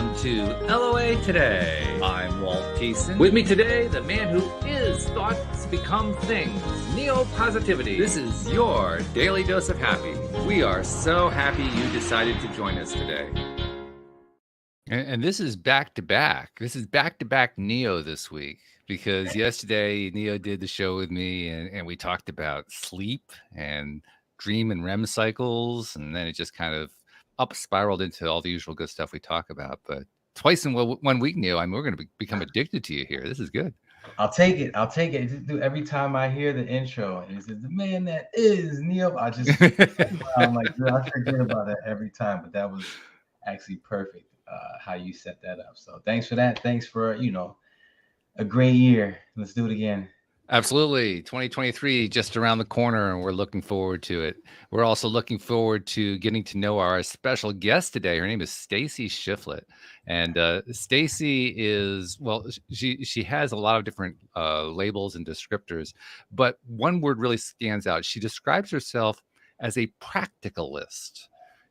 Welcome to LOA Today. I'm Walt Thiessen. With me today, the man who is thoughts become things, neo-positivity. This is your daily dose of happy. We are so happy you decided to join us today. And this is back to back. This is back to back Neo this week because yesterday Neo did the show with me and we talked about sleep and dream and REM cycles. And then it just kind of up spiraled into all the usual good stuff we talk about. But twice in 1 week, Neo, I mean, we're going to become addicted to you here. This is good. I'll take it. Every time I hear the intro and it says the man that is Neo, I'm like, I forget about that every time. But that was actually perfect. How you set that up. So thanks for that. Thanks for, a great year. Let's do it again. Absolutely. 2023 just around the corner, and we're looking forward to it. We're also looking forward to getting to know our special guest today. Her name is Stacie Shifflett. And Stacie is, well, she has a lot of different labels and descriptors, but one word really stands out. She describes herself as a practicalist.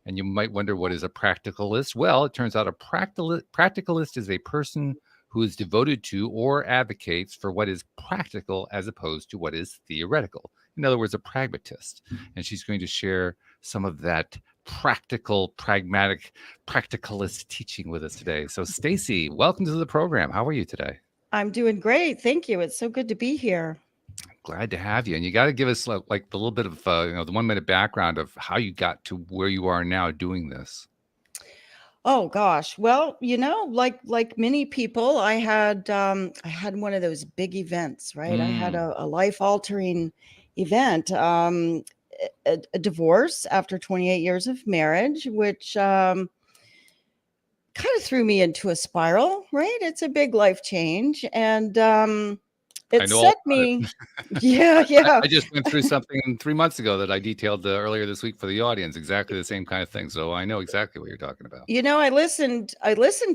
And you might wonder, what is a practicalist? Well, it turns out a practicalist is a person who is devoted to or advocates for what is practical as opposed to what is theoretical. In other words, a pragmatist. And she's going to share some of that practical, pragmatic, practicalist teaching with us today. So, Stacie, welcome to the program. How are you today? I'm doing great. Thank you. It's so good to be here. Glad to have you. And you got to give us like the little bit of, the 1 minute background of how you got to where you are now doing this. Oh gosh. Well, like many people, I had one of those big events, right? I had a life-altering event, a divorce after 28 years of marriage, which kind of threw me into a spiral, right? It's a big life change. And it set me. Yeah. I just went through something 3 months ago that I detailed earlier this week for the audience. Exactly the same kind of thing. So I know exactly what you're talking about. I listened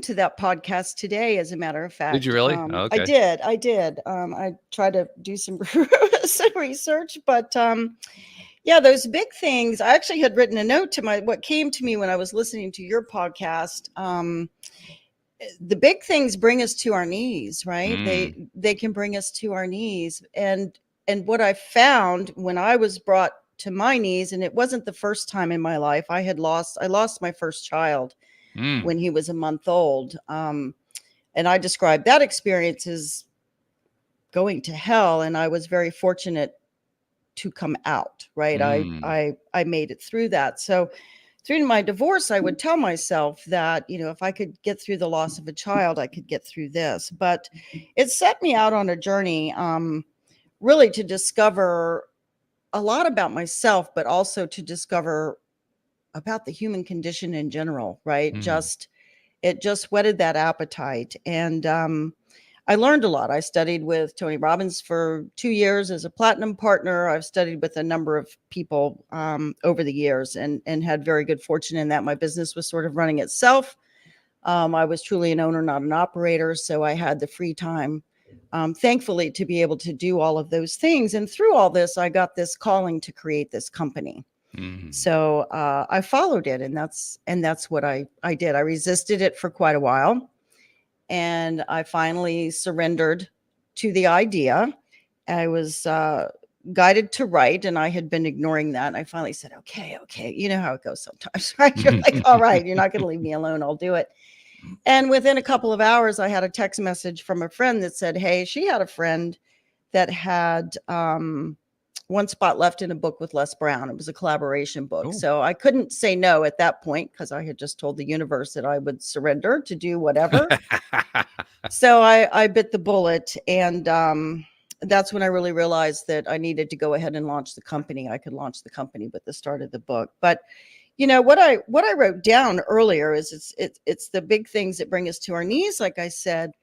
to that podcast today, as a matter of fact. Did you really? Okay. I did. I tried to do some some research, but yeah, those big things. I actually had written a note to what came to me when I was listening to your podcast. The big things bring us to our knees, right? They can bring us to our knees. And what I found when I was brought to my knees, and it wasn't the first time in my life, I lost my first child when he was a month old. And I described that experience as going to hell. And I was very fortunate to come out, right? I made it through that. So through my divorce, I would tell myself that, if I could get through the loss of a child, I could get through this. But it set me out on a journey, really to discover a lot about myself, but also to discover about the human condition in general, right? It just whetted that appetite. And I learned a lot. I studied with Tony Robbins for 2 years as a platinum partner. I've studied with a number of people over the years and had very good fortune in that. My business was sort of running itself. I was truly an owner, not an operator. So I had the free time, thankfully, to be able to do all of those things. And through all this, I got this calling to create this company. So I followed it. And that's what I did. I resisted it for quite a while. And I finally surrendered to the idea. I was guided to write, and I had been ignoring that. And I finally said, okay. You know how it goes sometimes, right? You're like, all right, you're not going to leave me alone. I'll do it. And within a couple of hours, I had a text message from a friend that said, hey, she had a friend that had one spot left in a book with Les Brown. It was a collaboration book. Oh. So I couldn't say no at that point because I had just told the universe that I would surrender to do whatever. So I bit the bullet. And that's when I really realized that I needed to go ahead and launch the company. I could launch the company with the start of the book. But what I wrote down earlier is it's the big things that bring us to our knees, like I said.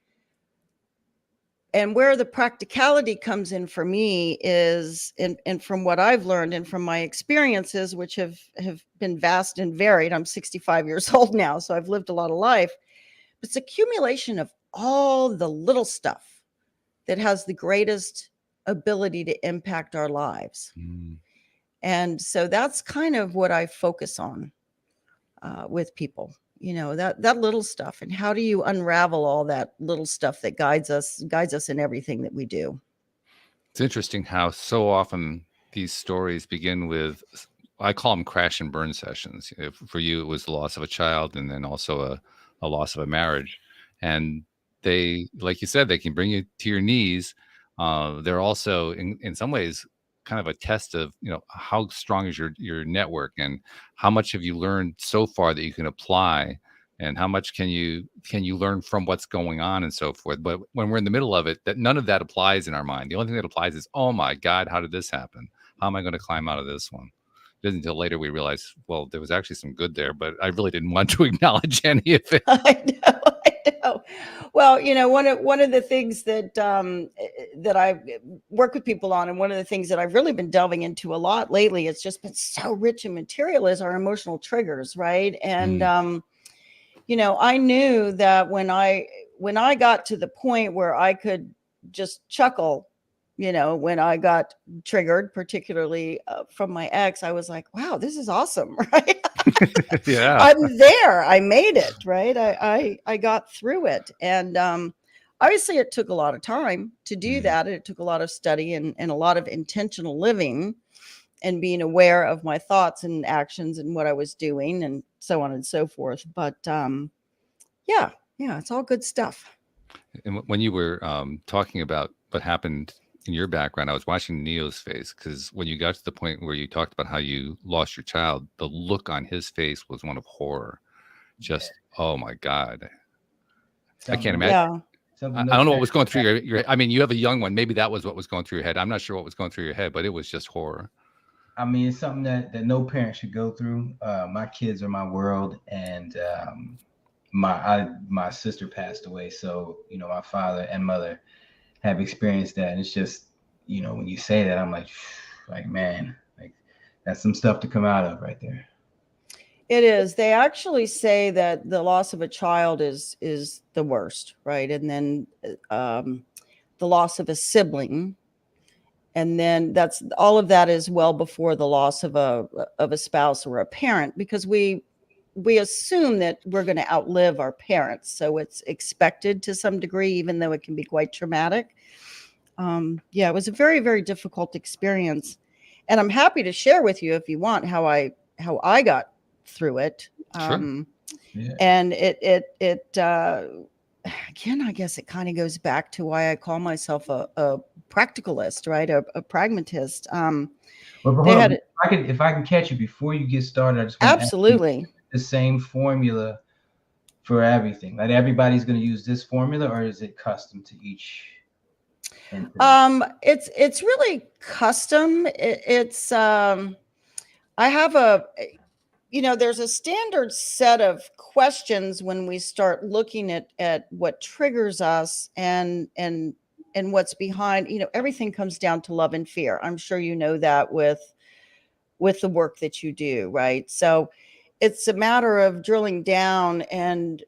And where the practicality comes in for me is, and from what I've learned and from my experiences, which have been vast and varied. I'm 65 years old now, so I've lived a lot of life. It's accumulation of all the little stuff that has the greatest ability to impact our lives. And so that's kind of what I focus on with people. that little stuff. And how do you unravel all that little stuff that guides us in everything that we do? It's interesting how so often these stories begin with, I call them crash and burn sessions. For you, it was the loss of a child, and then also a loss of a marriage. And they, like you said, they can bring you to your knees. They're also, in some ways, kind of a test of, how strong is your network, and how much have you learned so far that you can apply, and how much can you learn from what's going on and so forth. But when we're in the middle of it, that none of that applies in our mind. The only thing that applies is, oh my God, how did this happen? How am I going to climb out of this one? It isn't until later we realize, well, there was actually some good there, but I really didn't want to acknowledge any of it. I know. Well, one of the things that that I work with people on, and one of the things that I've really been delving into a lot lately, it's just been so rich in material, is our emotional triggers, right? And I knew that when I got to the point where I could just chuckle, when I got triggered, particularly from my ex, I was like, wow, this is awesome, right? Yeah. I'm there. I made it, right? I got through it. And obviously it took a lot of time to do that. It took a lot of study and a lot of intentional living and being aware of my thoughts and actions and what I was doing and so on and so forth. But yeah, it's all good stuff. And when you were talking about what happened in your background, I was watching Neo's face, because when you got to the point where you talked about how you lost your child, the look on his face was one of horror. Just, oh my God. I can't imagine. Yeah. I don't know what was going through your I mean, you have a young one. Maybe that was what was going through your head. I'm not sure what was going through your head, but it was just horror. I mean, it's something that no parent should go through. My kids are my world, and my sister passed away, so my father and mother have experienced that, and it's just when you say that, I'm like man, like that's some stuff to come out of right there. It is. They actually say that the loss of a child is the worst, right? And then the loss of a sibling, and then that's all of that is well before the loss of a spouse or a parent, because we assume that we're going to outlive our parents, so it's expected to some degree, even though it can be quite traumatic. It was a very, very difficult experience, and I'm happy to share with you, if you want, how I got through it. Sure. Yeah. And it again, I guess it kind of goes back to why I call myself a practicalist, right? A pragmatist. If I can catch you before you get started, I just want absolutely to ask you the same formula for everything. Like, everybody's going to use this formula, or is it custom to each entity? It's really custom. It's I have there's a standard set of questions when we start looking at what triggers us and what's behind. Everything comes down to love and fear. I'm sure you know that with the work that you do, right? So it's a matter of drilling down, and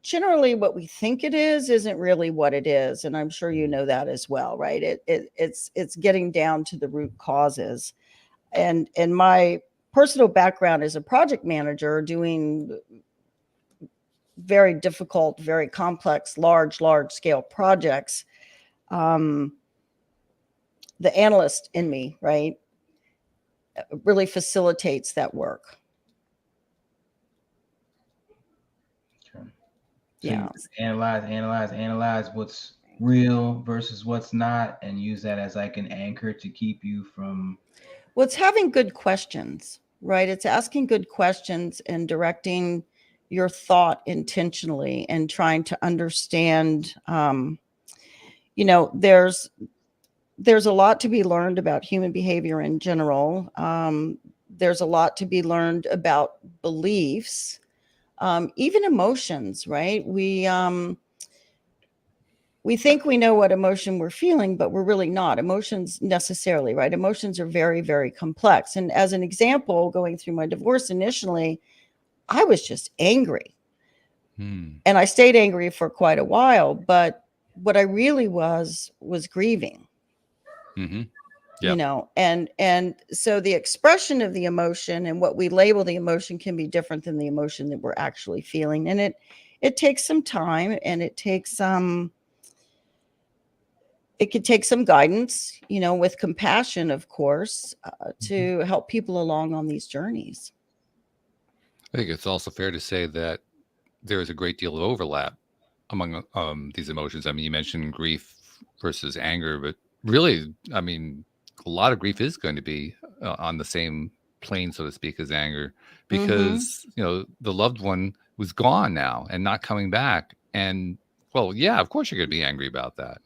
generally what we think it isn't really what it is, and I'm sure you know that as well, right? It's getting down to the root causes. And my personal background as a project manager doing very difficult, very complex, large scale projects, the analyst in me, right, really facilitates that work. Okay. So yeah. Analyze what's real versus what's not, and use that as like an anchor to keep you from. Well, it's having good questions, right? It's asking good questions and directing your thought intentionally and trying to understand. There's a lot to be learned about human behavior in general. There's a lot to be learned about beliefs, even emotions, right? We think we know what emotion we're feeling, but we're really not emotions necessarily, right? Emotions are very, very complex. And as an example, going through my divorce initially, I was just angry. And I stayed angry for quite a while, but what I really was grieving. Mm-hmm. Yeah. And so the expression of the emotion and what we label the emotion can be different than the emotion that we're actually feeling. And it takes some time, and it could take some guidance, with compassion, of course, to help people along on these journeys. I think it's also fair to say that there is a great deal of overlap among these emotions. I mean, you mentioned grief versus anger, but really, I mean, a lot of grief is going to be on the same plane, so to speak, as anger, because the loved one was gone now and not coming back. And well, yeah, of course you're going to be angry about that.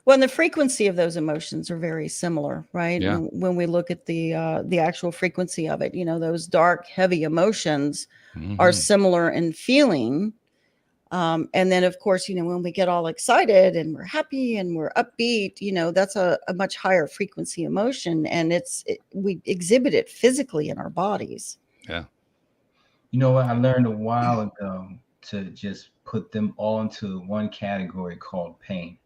Well, and the frequency of those emotions are very similar, right? Yeah. When we look at the actual frequency of it, those dark, heavy emotions are similar in feeling. And then, of course, when we get all excited and we're happy and we're upbeat, that's a much higher frequency emotion, and we exhibit it physically in our bodies. Yeah. You know what? I learned a while ago to just put them all into one category called pain.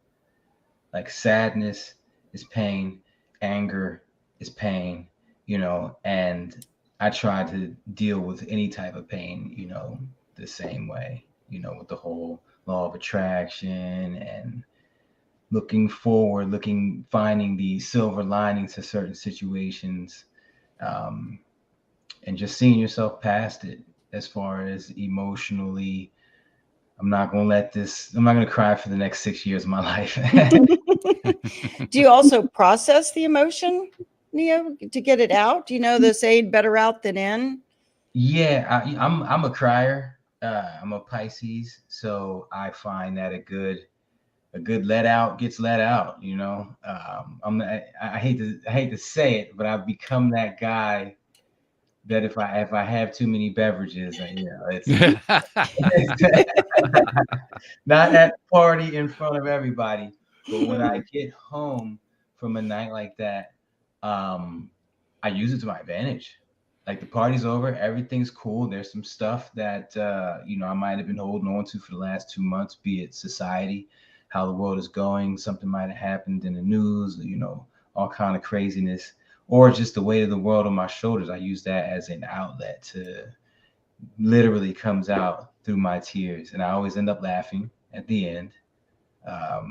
Like sadness is pain, anger is pain, and I try to deal with any type of pain, the same way, with the whole law of attraction and looking forward, finding the silver linings to certain situations, and just seeing yourself past it as far as emotionally. I'm not going to cry for the next 6 years of my life. Do you also process the emotion, Neo, to get it out? The saying, better out than in? Yeah, I'm a crier. I'm a Pisces, so I find that a good let out gets let out. I hate to say it, but I've become that guy that if I have too many beverages, it's not at party in front of everybody. But when I get home from a night like that, I use it to my advantage. Like the party's over, everything's cool. There's some stuff that I might have been holding on to for the last 2 months, be it society, how the world is going, something might have happened in the news, all kind of craziness, or just the weight of the world on my shoulders. I use that as an outlet to literally comes out through my tears, and I always end up laughing at the end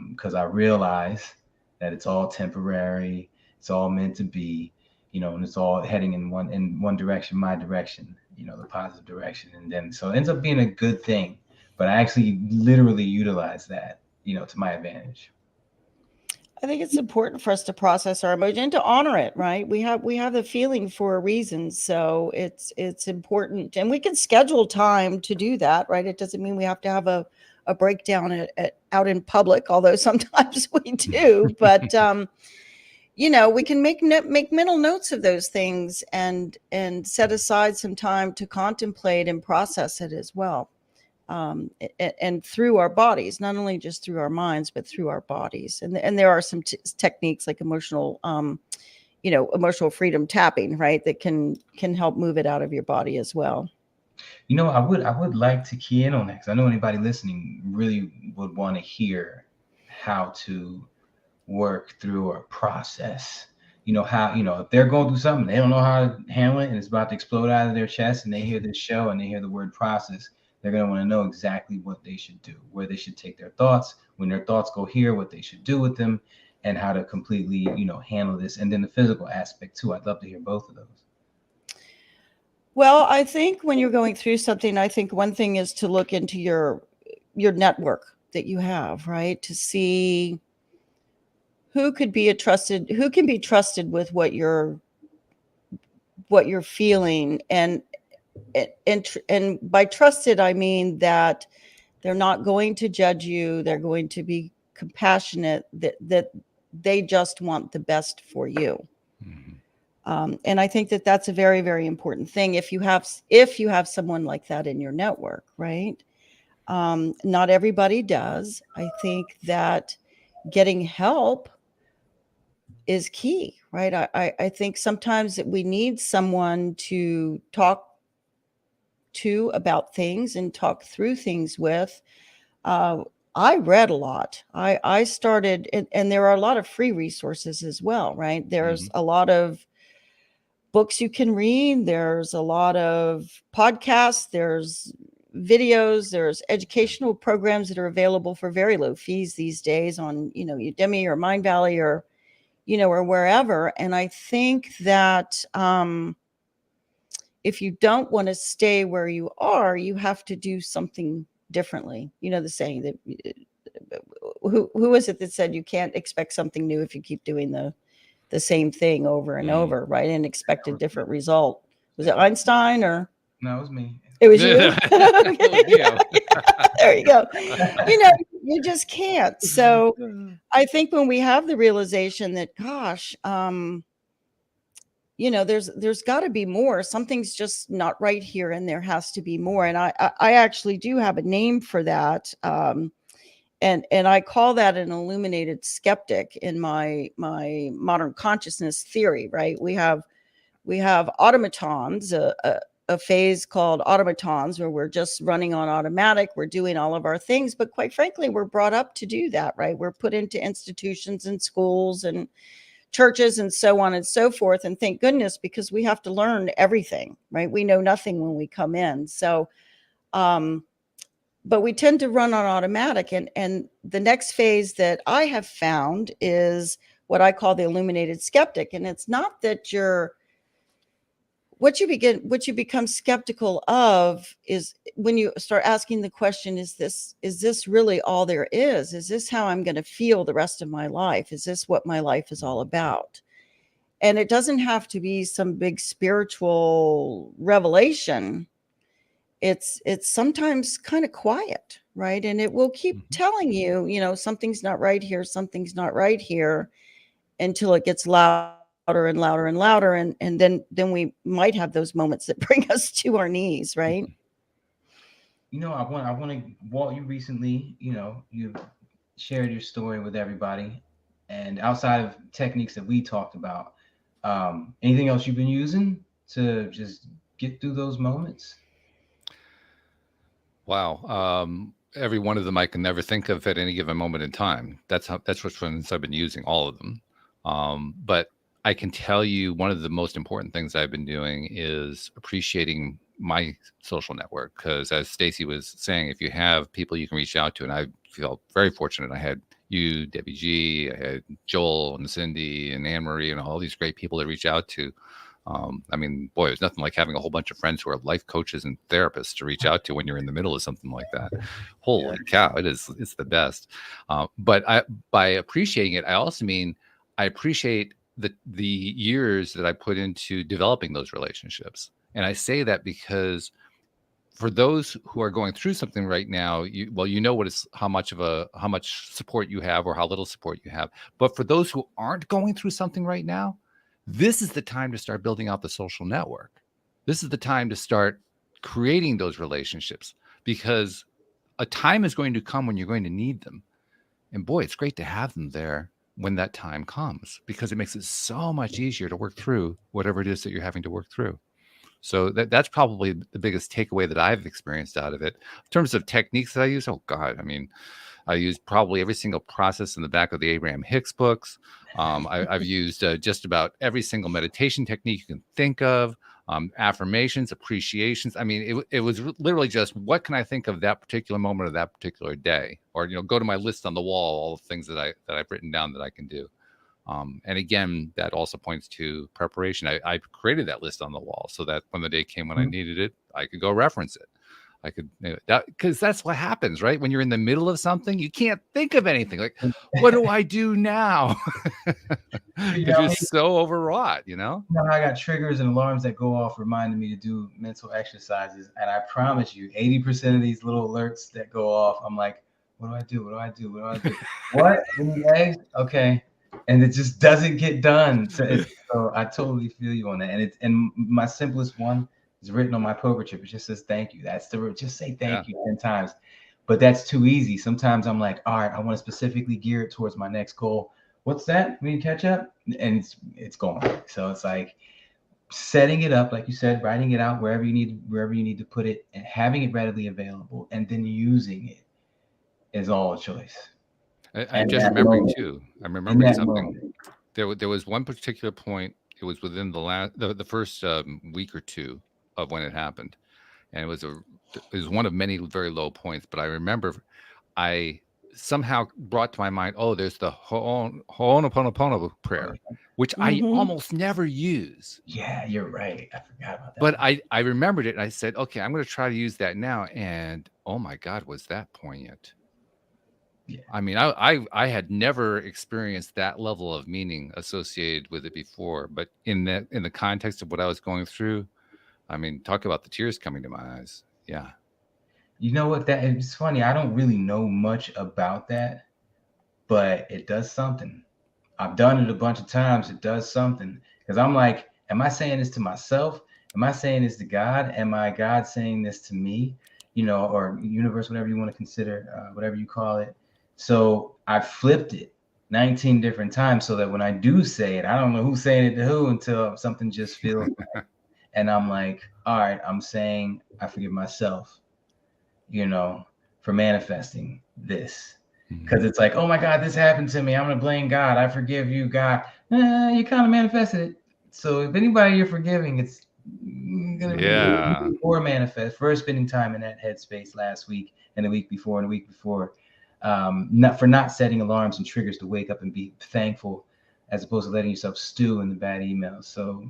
because I realize that it's all temporary, it's all meant to be, and it's all heading in one direction, my direction, the positive direction, and then so it ends up being a good thing. But I actually literally utilize that, to my advantage. I think it's important for us to process our emotion and to honor it, right? We have the feeling for a reason, so it's important, and we can schedule time to do that, right? It doesn't mean we have to have a breakdown out in public, although sometimes we do. But we can make mental notes of those things and set aside some time to contemplate and process it as well. And through our bodies, not only just through our minds, but through our bodies. And there are some techniques like emotional freedom tapping, right, that can help move it out of your body as well. I would like to key in on that, because I know anybody listening really would want to hear how to work through or process. How, if they're going through something, they don't know how to handle it, and it's about to explode out of their chest, and they hear this show and they hear the word process, they're going to want to know exactly what they should do, where they should take their thoughts, when their thoughts go here, what they should do with them, and how to completely, handle this. And then the physical aspect too. I'd love to hear both of those. Well, I think when you're going through something, I think one thing is to look into your network that you have, right? To see who can be trusted with what you're feeling. And by trusted, I mean that they're not going to judge you. They're going to be compassionate, that they just want the best for you. Mm-hmm. And I think that that's a very, very important thing. If you have someone like that in your network, right? Not everybody does. I think that getting help is key, right? I think sometimes that we need someone to talk to about things and talk through things with. I read a lot. I started, and there are a lot of free resources as well, right? There's a lot of books you can read. There's a lot of podcasts. There's videos. There's educational programs that are available for very low fees these days on, Udemy or Mindvalley or, or wherever. And I think that if you don't want to stay where you are, you have to do something differently. You know the saying that who was it that said you can't expect something new if you keep doing the same thing over and over, right? And expect a different result. Was it Einstein or? No, it was me. It was you? There you go. You just can't. So I think when we have the realization that, gosh, there's got to be more. Something's just not right here, and there has to be more. And I actually do have a name for that. And I call that an illuminated skeptic in my modern consciousness theory, right? We have automatons, a phase called automatons, where we're just running on automatic. We're doing all of our things, but quite frankly, we're brought up to do that, right? We're put into institutions and schools and churches and so on and so forth. And thank goodness, because we have to learn everything, right? We know nothing when we come in. So, but we tend to run on automatic. And the next phase that I have found is what I call the illuminated skeptic. And it's not that what you become skeptical of is when you start asking the question, is this really all there is? Is this how I'm going to feel the rest of my life? Is this what my life is all about? And it doesn't have to be some big spiritual revelation. It's sometimes kind of quiet, right? And it will keep telling you, something's not right here, something's not right here, until it gets louder and louder and louder. And then we might have those moments that bring us to our knees, right? I want to, Walt, you recently, you've shared your story with everybody, and outside of techniques that we talked about, anything else you've been using to just get through those moments? Wow. Every one of them I can never think of at any given moment in time. That's which ones I've been using, all of them. But I can tell you one of the most important things I've been doing is appreciating my social network. Because as Stacie was saying, if you have people you can reach out to, and I feel very fortunate. I had you, Debbie G, I had Joel and Cindy and Anne Marie and all these great people to reach out to. I mean, boy, it's nothing like having a whole bunch of friends who are life coaches and therapists to reach out to when you're in the middle of something like that. Holy cow, it's the best. But by appreciating it, I also mean I appreciate the years that I put into developing those relationships. And I say that because for those who are going through something right now, how much support you have or how little support you have. But for those who aren't going through something right now, this is the time to start building out the social network. This is the time to start creating those relationships, because a time is going to come when you're going to need them. And boy, it's great to have them there when that time comes, because it makes it so much easier to work through whatever it is that you're having to work through. So that's probably the biggest takeaway that I've experienced out of it. In terms of techniques that I use, oh God, I mean, I use probably every single process in the back of the Abraham Hicks books. I've used just about every single meditation technique you can think of, affirmations, appreciations. I mean, it was literally just, what can I think of that particular moment of that particular day? Or, go to my list on the wall, all the things that I've written down that I can do. And again, that also points to preparation. I created that list on the wall so that when the day came when I needed it, I could go reference it. I could, because that's what happens, right? When you're in the middle of something, you can't think of anything. Like, what do I do now? You're just so overwrought, I got triggers and alarms that go off reminding me to do mental exercises. And I promise you, 80% of these little alerts that go off, I'm like, what do I do? What do I do? What do I do? What? We need eggs? Okay. And it just doesn't get done. So I totally feel you on that. And my simplest one is written on my poker chip. It just says thank you. That's just say thank you 10 times. But that's too easy. Sometimes I'm like, all right, I want to specifically gear it towards my next goal. What's that? We can catch up, and it's gone. So it's like setting it up, like you said, writing it out wherever you need to put it, and having it readily available, and then using it. is all a choice. I'm And just that remembering moment, too. I'm in remembering that something. moment, There was one particular point. It was within the first week or two of when it happened, and it was one of many very low points. But I remember I somehow brought to my mind, oh, there's the Ho'oponopono prayer, which I Mhm. almost never use. yeah, you're right. I forgot about that. But I remembered it, and I said, okay, I'm going to try to use that now. And oh my God, was that poignant? Yeah. I mean, I had never experienced that level of meaning associated with it before, but in the context of what I was going through, I mean, talk about the tears coming to my eyes. Yeah. You know what? That it's funny. I don't really know much about that, but it does something. I've done it a bunch of times. It does something because I'm like, am I saying this to myself? Am I saying this to God? Am I God saying this to me? You know, or universe, whatever you want to consider, whatever you call it. So I flipped it 19 different times so that when I do say it, I don't know who's saying it to who until something just feels right. And I'm like, all right, I'm saying I forgive myself, you know, for manifesting this. Because it's like, oh my God, this happened to me. I'm going to blame God. I forgive you, God. You kind of manifested it. So if anybody you're forgiving, it's going to Yeah. be or manifest. First, spending time in that headspace last week and the week before and the week before, not setting alarms and triggers to wake up and be thankful as opposed to letting yourself stew in the bad emails. So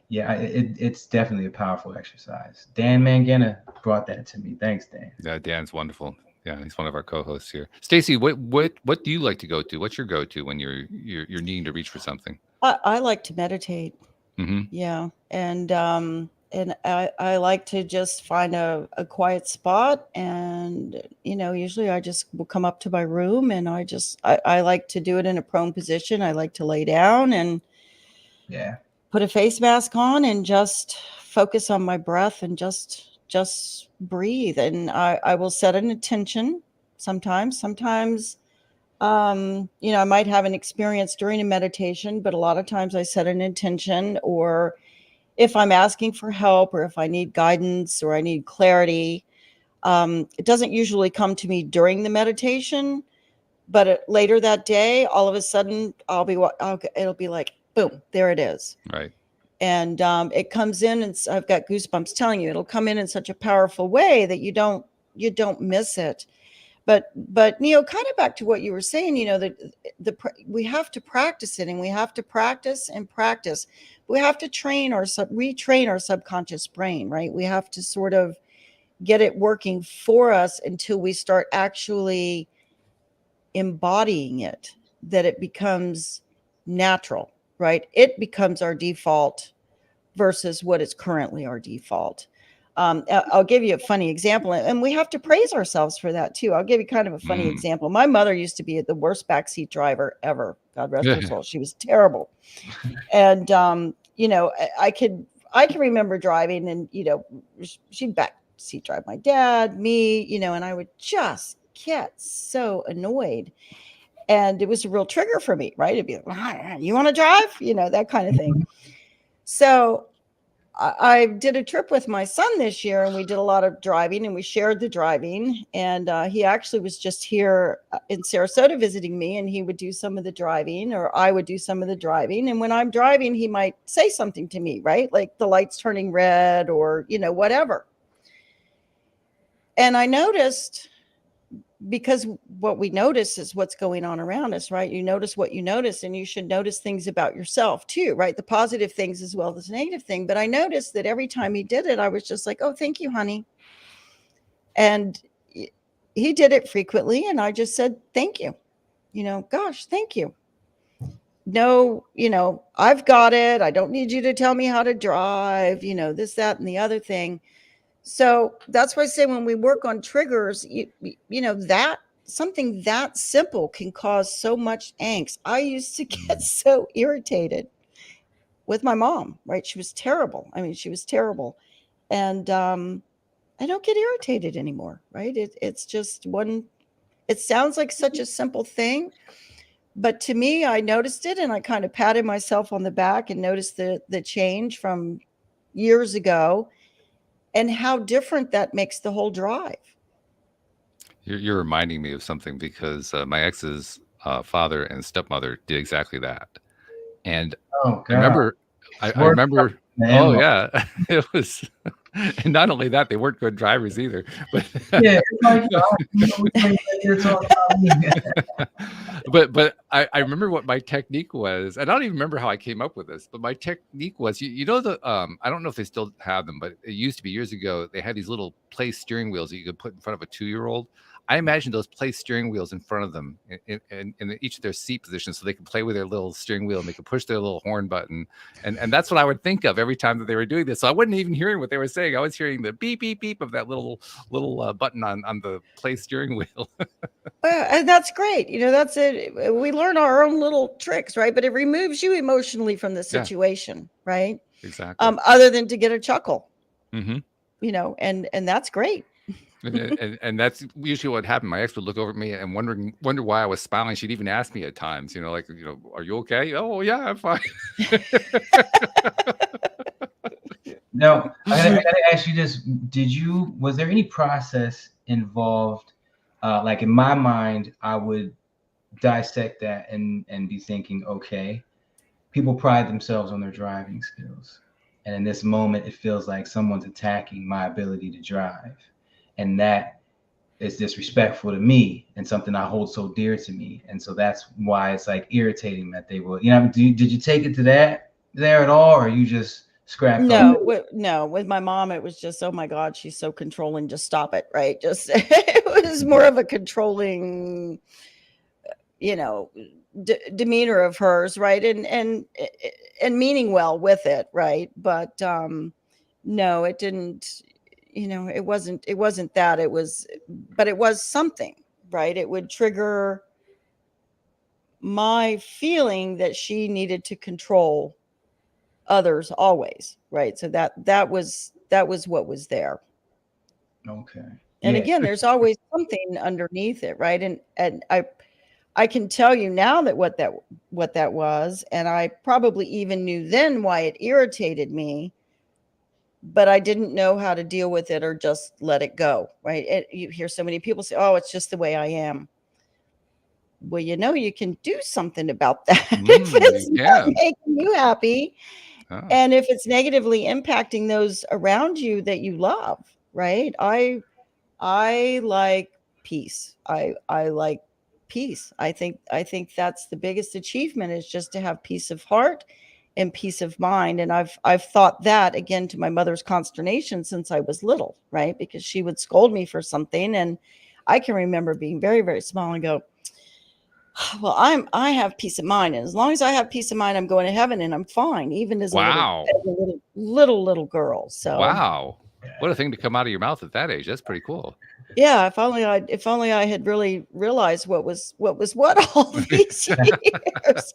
yeah, it's definitely a powerful exercise. Dan Mangena brought that to me. Thanks, Dan. Yeah, Dan's wonderful. Yeah, he's one of our co-hosts here. Stacie, what do you like to go to? What's your go-to when you're needing to reach for something? I like to meditate. Mm-hmm. Yeah. And I like to just find a quiet spot, and usually I just will come up to my room, and I like to do it in a prone position. I like to lay down and Yeah. put a face mask on and just focus on my breath and just breathe. And I will set an intention sometimes. I might have an experience during a meditation, but a lot of times I set an intention, or if I'm asking for help, or if I need guidance or I need clarity. It doesn't usually come to me during the meditation, but later that day, all of a sudden it'll be like, boom, there it is. Right. And it comes in, and I've got goosebumps telling you, it'll come in such a powerful way that you don't miss it. But Neo, kind of back to what you were saying, that we have to practice it, and we have to practice and practice. We have to retrain our subconscious brain, right? We have to sort of get it working for us until we start actually embodying it, that it becomes natural, right? It becomes our default versus what is currently our default. I'll give you a funny example, and we have to praise ourselves for that too. I'll give you kind of a funny example. My mother used to be the worst backseat driver ever. God rest her soul. She was terrible. And I can remember driving, and she'd backseat drive my dad, me, and I would just get so annoyed. And it was a real trigger for me, right? It'd be like, you want to drive? That kind of thing. So I did a trip with my son this year, and we did a lot of driving, and we shared the driving. And he actually was just here in Sarasota visiting me, and he would do some of the driving, or I would do some of the driving. And when I'm driving, he might say something to me, right? Like the light's turning red, or, whatever. And I noticed, because what we notice is what's going on around us, right? You notice what you notice, and you should notice things about yourself too, right? The positive things as well as the negative thing. But I noticed that every time he did it, I was just like, oh, thank you, honey. And he did it frequently, and I just said, thank you. Gosh, thank you. No, I've got it. I don't need you to tell me how to drive, this, that, and the other thing. So that's why I say, when we work on triggers, that something that simple can cause so much angst. I used to get so irritated with my mom, right? She was terrible. I mean, she was terrible. And I don't get irritated anymore, right? It's just it sounds like such a simple thing. But to me, I noticed it, and I kind of patted myself on the back and noticed the change from years ago, and how different that makes the whole drive. You're reminding me of something because my ex's father and stepmother did exactly that. And Oh I God. remember, I Worst remember, the oh in-law. yeah, it was, and not only that, they weren't good drivers either. But Yeah, it's like, I don't know which way you're talking about me. but I remember what my technique was, and I don't even remember how I came up with this. But my technique was, you know, the I don't know if they still have them, but it used to be years ago. They had these little place steering wheels that you could put in front of a 2-year-old. I imagined those place steering wheels in front of them in each of their seat positions, so they could play with their little steering wheel and they could push their little horn button. And that's what I would think of every time that they were doing this. So I wasn't even hearing what they were saying. I was hearing the beep beep beep of that little button on the place steering wheel. And that's great. You know, that's it. We learn our own little tricks, right? But it removes you emotionally from the Yeah. situation, right? Exactly. Other than to get a chuckle, Mm-hmm. you know, and that's great. And that's usually what happened. My ex would look over at me and wonder why I was smiling. She'd even ask me at times, you know, like, you know, are you okay? Oh yeah, I'm fine. No, I gotta ask you this: was there any process involved? Like in my mind, I would dissect that and be thinking, okay, people pride themselves on their driving skills, and in this moment, it feels like someone's attacking my ability to drive, and that is disrespectful to me and something I hold so dear to me, and so that's why it's like irritating that they will. You know, did you take it to that there at all, or you just scrapped No, off? no, with my mom, it was just, oh my God, she's so controlling. Just stop it, right? Just it was more of a controlling, you know, demeanor of hers, right? And meaning well with it, right? But no, it didn't. You know, it wasn't that. It was, but it was something, right? It would trigger my feeling that she needed to control others always, right? So that was what was there. Okay. And Yeah. again, there's always something underneath it, right? And I can tell you now that what that was, and I probably even knew then why it irritated me, but I didn't know how to deal with it or just let it go, right? You hear so many people say, "Oh, it's just the way I am." Well, you know, you can do something about that if it's You not can. making you happy. Oh, And if it's negatively impacting those around you that you love, right? I like peace. I like peace. I think that's the biggest achievement, is just to have peace of heart and peace of mind. And I've thought that, again, to my mother's consternation, since I was little, right? Because she would scold me for something, and I can remember being very, very small and go, well, I have peace of mind, and as long as I have peace of mind, I'm going to heaven and I'm fine, even as a wow. little girl. So Wow. What a thing to come out of your mouth at that age. That's pretty cool. yeah, if only I had really realized what was what all these years.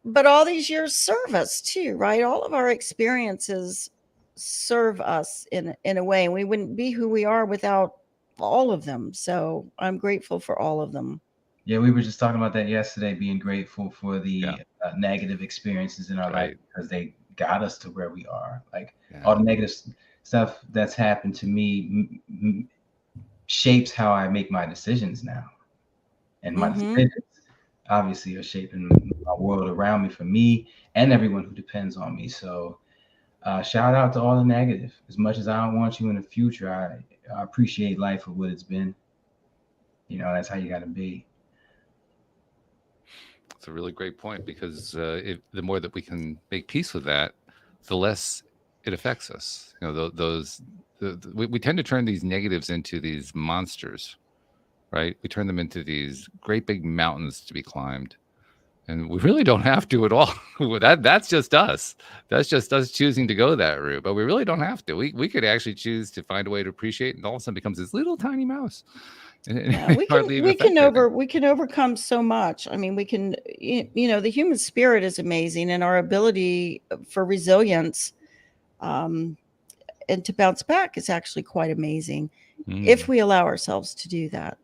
But all these years serve us too, right? All of our experiences serve us in a way, and we wouldn't be who we are without all of them. So I'm grateful for all of them. Yeah, we were just talking about that yesterday, being grateful for the Yeah. negative experiences in our life, Right. because they got us to where we are. Like Yeah. all the negative stuff that's happened to me shapes how I make my decisions now. And my decisions obviously are shaping my world around me, for me and everyone who depends on me. So shout out to all the negative. As much as I don't want you in the future, I appreciate life for what it's been. You know, that's how you got to be. It's a really great point, because the more that we can make peace with that, the less it affects us. You know, we tend to turn these negatives into these monsters, right? We turn them into these great big mountains to be climbed, and we really don't have to at all. That's just us. That's just us choosing to go that route. But we really don't have to. We could actually choose to find a way to appreciate, and all of a sudden becomes this little tiny mouse. Yeah, we can overcome so much. I mean, we can, you know, the human spirit is amazing, and our ability for resilience and to bounce back is actually quite amazing if we allow ourselves to do that.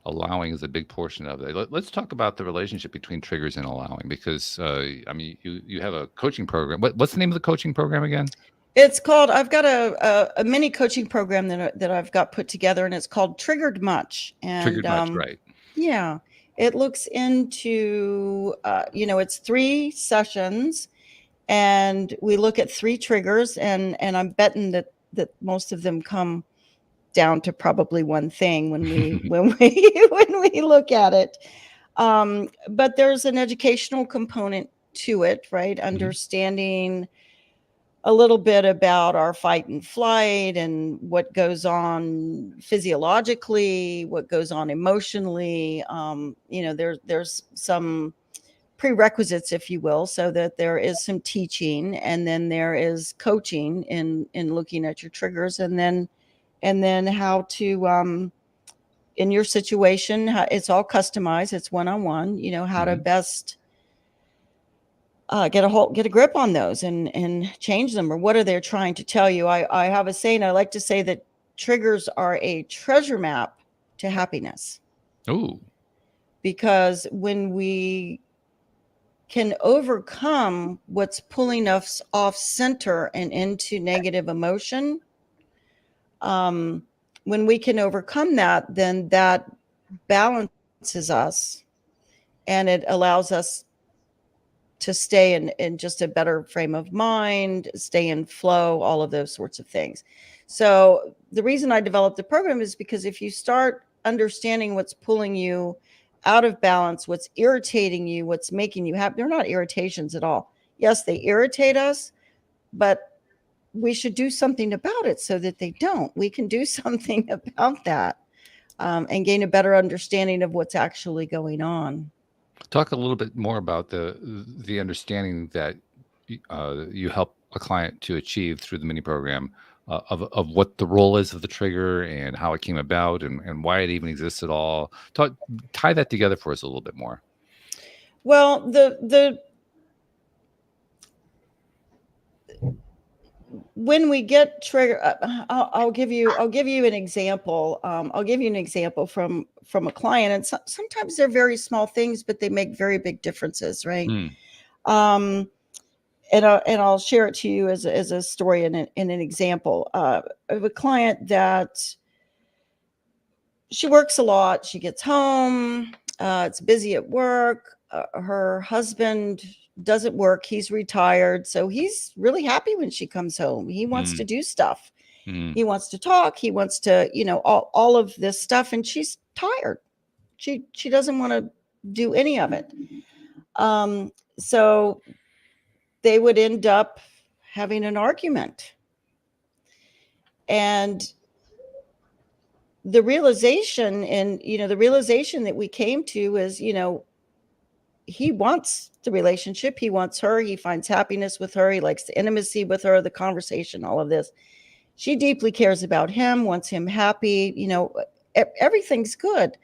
Allowing is a big portion of it. Let's talk about the relationship between triggers and allowing, because I mean, you have a coaching program. What's the name of the coaching program again? It's called, I've got a mini coaching program that I've got put together, and it's called Triggered Much. And Triggered much, right? yeah, it looks into, it's 3 sessions, and we look at 3 triggers, and I'm betting that most of them come down to probably one thing when we when we look at it. But there's an educational component to it, right? Understanding a little bit about our fight and flight and what goes on physiologically, what goes on emotionally. There's some prerequisites, if you will, so that there is some teaching, and then there is coaching in looking at your triggers, and then how to in your situation, it's all customized, it's one-on-one, how to best get a grip on those and change them, or what are they trying to tell you. I have a saying, I like to say that triggers are a treasure map to happiness. Oh, because when we can overcome what's pulling us off center and into negative emotion, when we can overcome that, then that balances us, and it allows us to stay in just a better frame of mind, stay in flow, all of those sorts of things. So the reason I developed the program is because if you start understanding what's pulling you out of balance, what's irritating you, what's making you happy, they're not irritations at all. Yes, they irritate us, but we should do something about it so that they don't. We can do something about that, and gain a better understanding of what's actually going on. talk a little bit more about the understanding that you help a client to achieve through the mini program, of what the role is of the trigger and how it came about, and why it even exists at all. Tie that together for us a little bit more. Well, when we get trigger, I'll give you an example. I'll give you an example from a client, and sometimes they're very small things, but they make very big differences, right? And I'll share it to you as a story and an example. I have a client that she works a lot. She gets home. It's busy at work. Her husband doesn't work. He's retired. So he's really happy when she comes home. He wants to do stuff. He wants to talk. He wants to, all of this stuff. And she's tired. She doesn't want to do any of it. So they would end up having an argument. And the realization that we came to is, he wants the relationship. He wants her. He finds happiness with her. He likes the intimacy with her, the conversation, all of this. She deeply cares about him, wants him happy. Everything's good.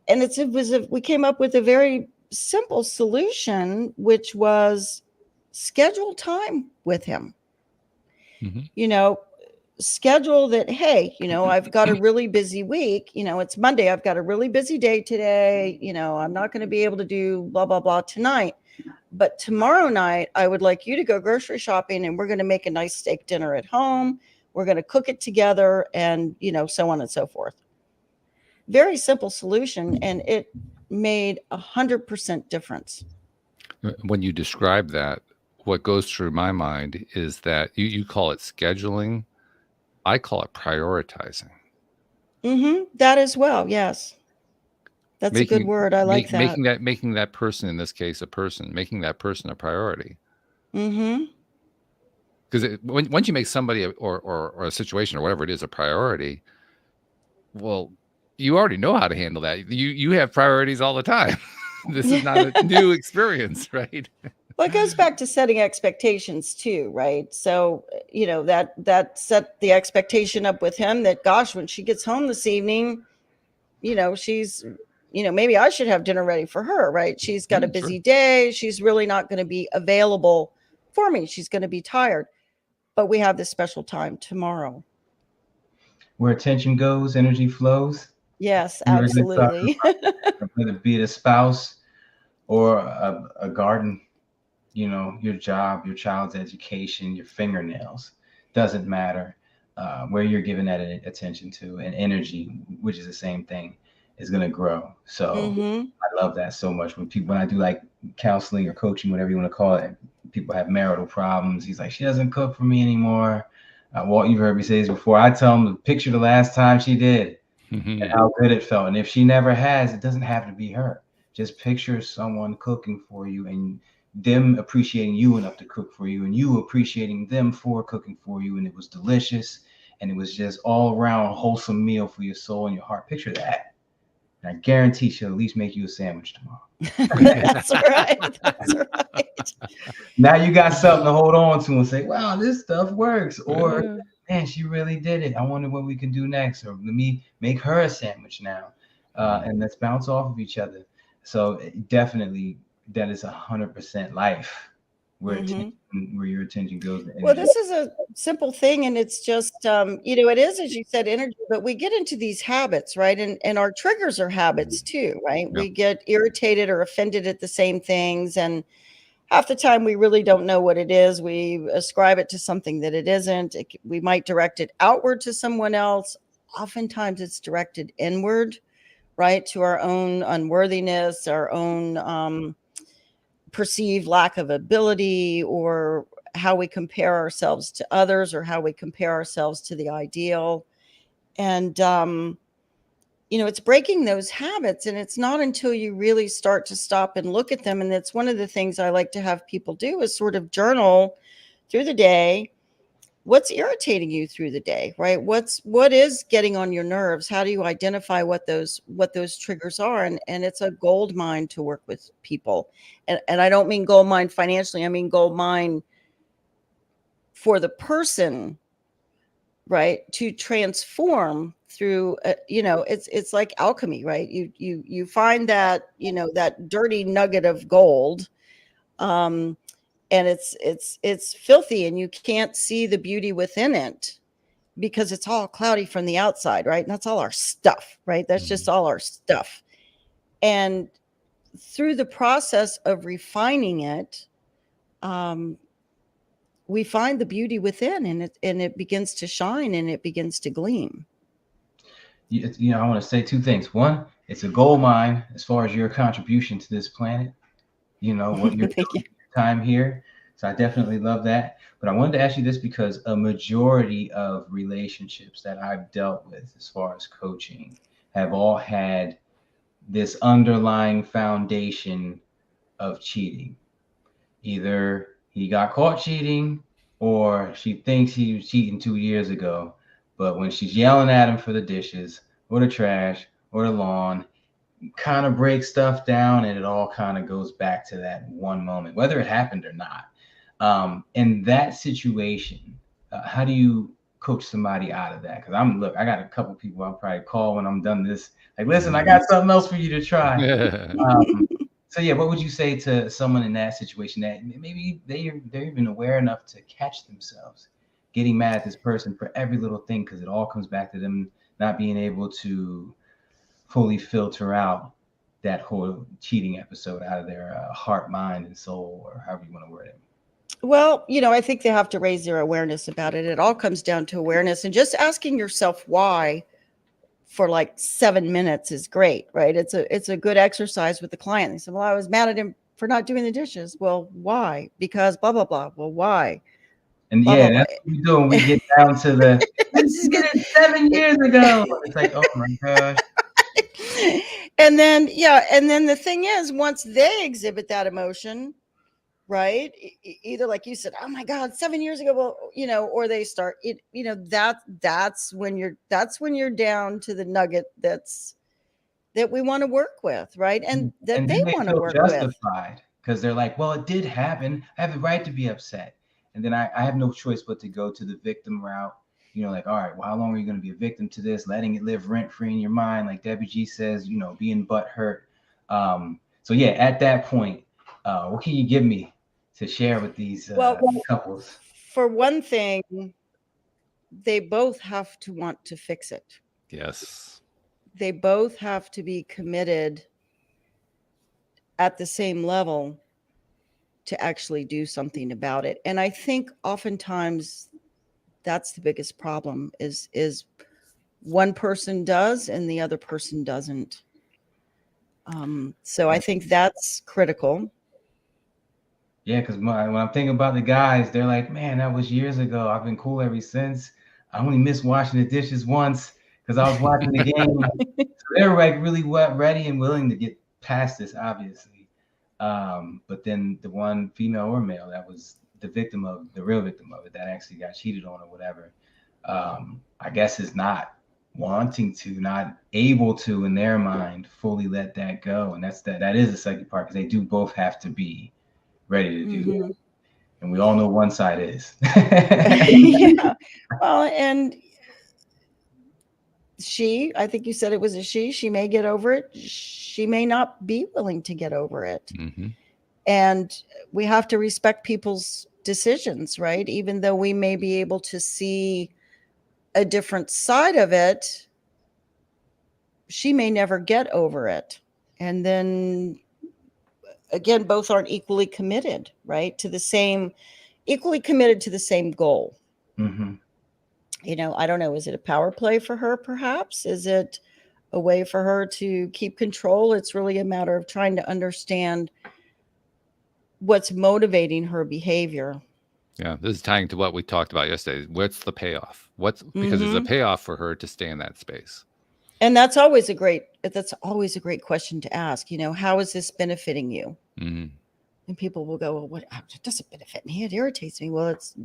And we came up with a very simple solution, which was schedule time with him. Schedule that, hey, I've got a really busy week. It's Monday. I've got a really busy day today. I'm not going to be able to do blah, blah, blah tonight. But tomorrow night, I would like you to go grocery shopping, and we're going to make a nice steak dinner at home. We're going to cook it together, and, so on and so forth. Very simple solution. And it made 100% difference. When you describe that, what goes through my mind is that you call it scheduling. I call it prioritizing. That as well. Yes. That's a good word. I like that. Making that person, in this case, making that person a priority. Because once you make somebody or a situation or whatever it is a priority, well, you already know how to handle that. You have priorities all the time. This is not a new experience, right? Well, it goes back to setting expectations too, right? So, that set the expectation up with him that, gosh, when she gets home this evening, she's, maybe I should have dinner ready for her, right? She's got a busy day. She's really not going to be available for me. She's going to be tired. But we have this special time tomorrow. Where attention goes, energy flows. Yes, absolutely. Whether it be a spouse or a garden. your job, your child's education, your fingernails. Doesn't matter where you're giving that attention to, and energy, which is the same thing, is going to grow. So Mm-hmm. I love that so much. When I do like counseling or coaching, whatever you want to call it, people have marital problems. He's like, she doesn't cook for me anymore. Walt, you've heard me say this before. I tell them to picture the last time she did and how good it felt. And if she never has, it doesn't have to be her. Just picture someone cooking for you and them appreciating you enough to cook for you, and you appreciating them for cooking for you. And it was delicious. And it was just all around wholesome meal for your soul and your heart. Picture that. And I guarantee she'll at least make you a sandwich tomorrow. That's right. That's right. Now you got something to hold on to and say, wow, this stuff works. Or, man, she really did it. I wonder what we can do next. Or let me make her a sandwich now. And let's bounce off of each other. So definitely that is 100% life where, where your attention goes. Well, this is a simple thing, and it's just, it is, as you said, energy, but we get into these habits, right? And our triggers are habits too, right? Yep. We get irritated or offended at the same things, and half the time we really don't know what it is. We ascribe it to something that it isn't. We might direct it outward to someone else. Oftentimes it's directed inward, right? To our own unworthiness, our own perceived lack of ability, or how we compare ourselves to others, or how we compare ourselves to the ideal. And, it's breaking those habits. And it's not until you really start to stop and look at them. And that's one of the things I like to have people do, is sort of journal through the day. What's irritating you through the day, right? What is getting on your nerves? How do you identify what those triggers are? And it's a gold mine to work with people. And I don't mean gold mine financially. I mean gold mine for the person, right? To transform through, it's like alchemy, right? You find that, that dirty nugget of gold, and it's filthy, and you can't see the beauty within it because it's all cloudy from the outside, right? And that's all our stuff, right? That's just all our stuff. And through the process of refining it, we find the beauty within, and it begins to shine, and it begins to gleam. I want to say two things. One, it's a gold mine as far as your contribution to this planet. What you're doing your time here. So I definitely love that. But I wanted to ask you this because a majority of relationships that I've dealt with as far as coaching have all had this underlying foundation of cheating. Either he got caught cheating, or she thinks he was cheating 2 years ago. But when she's yelling at him for the dishes or the trash or the lawn, kind of break stuff down, and it all kind of goes back to that one moment, whether it happened or not. In that situation, how do you coach somebody out of that? Because I got a couple people I'll probably call when I'm done this. Like, listen, I got something else for you to try. So yeah, what would you say to someone in that situation that maybe they're even aware enough to catch themselves getting mad at this person for every little thing, because it all comes back to them not being able to fully filter out that whole cheating episode out of their heart, mind, and soul, or however you want to word it? Well, I think they have to raise their awareness about it. It all comes down to awareness, and just asking yourself why for like 7 minutes is great, right? It's a good exercise with the client. They said, well, I was mad at him for not doing the dishes. Well, why? Because blah, blah, blah. Well, why? And blah, yeah, blah, that's what we do when we get down to the, you did it 7 years ago. It's like, oh my gosh. And then the thing is, once they exhibit that emotion, right, either like you said, oh my God, 7 years ago, well, or they start it, that's when you're down to the nugget that we want to work with, right? And that they want to work justified with, because they're like, well, it did happen, I have the right to be upset. And then I have no choice but to go to the victim route. Like, all right, well, how long are you going to be a victim to this, letting it live rent free in your mind, like Debbie G says, being butthurt. So yeah, at that point, what can you give me to share with these couples? For one thing, they both have to want to fix it. Yes. They both have to be committed at the same level to actually do something about it. And I think oftentimes that's the biggest problem is one person does and the other person doesn't. So I think that's critical. Yeah, because when I'm thinking about the guys, they're like, man, that was years ago. I've been cool ever since. I only missed washing the dishes once because I was watching the game. So they're like really ready and willing to get past this, obviously. But then the one female or male that was the real victim of it, that actually got cheated on or whatever, I guess is not wanting to, not able to, in their mind, fully let that go. And that is the second part, because they do both have to be ready to do that. And we all know one side is. Yeah. Well, and I think you said it was a she may get over it. She may not be willing to get over it. Mm-hmm. And we have to respect people's decisions, right? Even though we may be able to see a different side of it, she may never get over it. And then again, both aren't equally committed, right? Equally committed to the same goal. Mm-hmm. I don't know. Is it a power play for her, perhaps? Is it a way for her to keep control? It's really a matter of trying to understand what's motivating her behavior. Yeah, this is tying to what we talked about yesterday. What's the payoff? Because there's a payoff for her to stay in that space. And that's always a great question to ask. How is this benefiting you? Mm-hmm. And people will go, well, it doesn't benefit me. It irritates me. Well, it's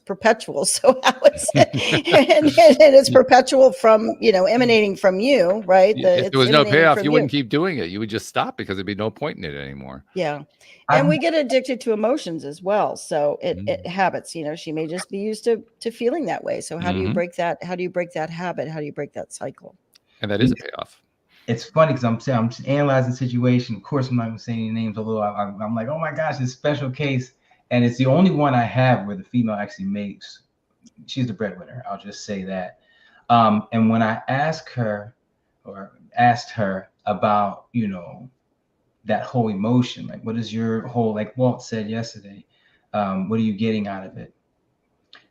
perpetual. So how is it? and it's perpetual from, emanating from you, right? If there was no payoff, you wouldn't keep doing it. You would just stop because there'd be no point in it anymore. Yeah. And we get addicted to emotions as well. So it habits, she may just be used to feeling that way. So how do you break that? How do you break that habit? How do you break that cycle? And that is a payoff. It's funny because I'm just analyzing the situation. Of course, I'm not going to say any names, although I'm like, oh my gosh, this special case. And it's the only one I have where the female actually she's the breadwinner. I'll just say that. And when I asked her about, that whole emotion, like, what is your whole, like Walt said yesterday, what are you getting out of it?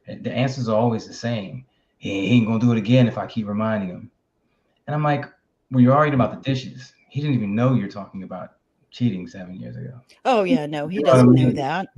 And the answers are always the same. He ain't going to do it again if I keep reminding him. And I'm like, well, you're arguing about the dishes. He didn't even know you're talking about cheating 7 years ago. Oh yeah, no, he doesn't know that.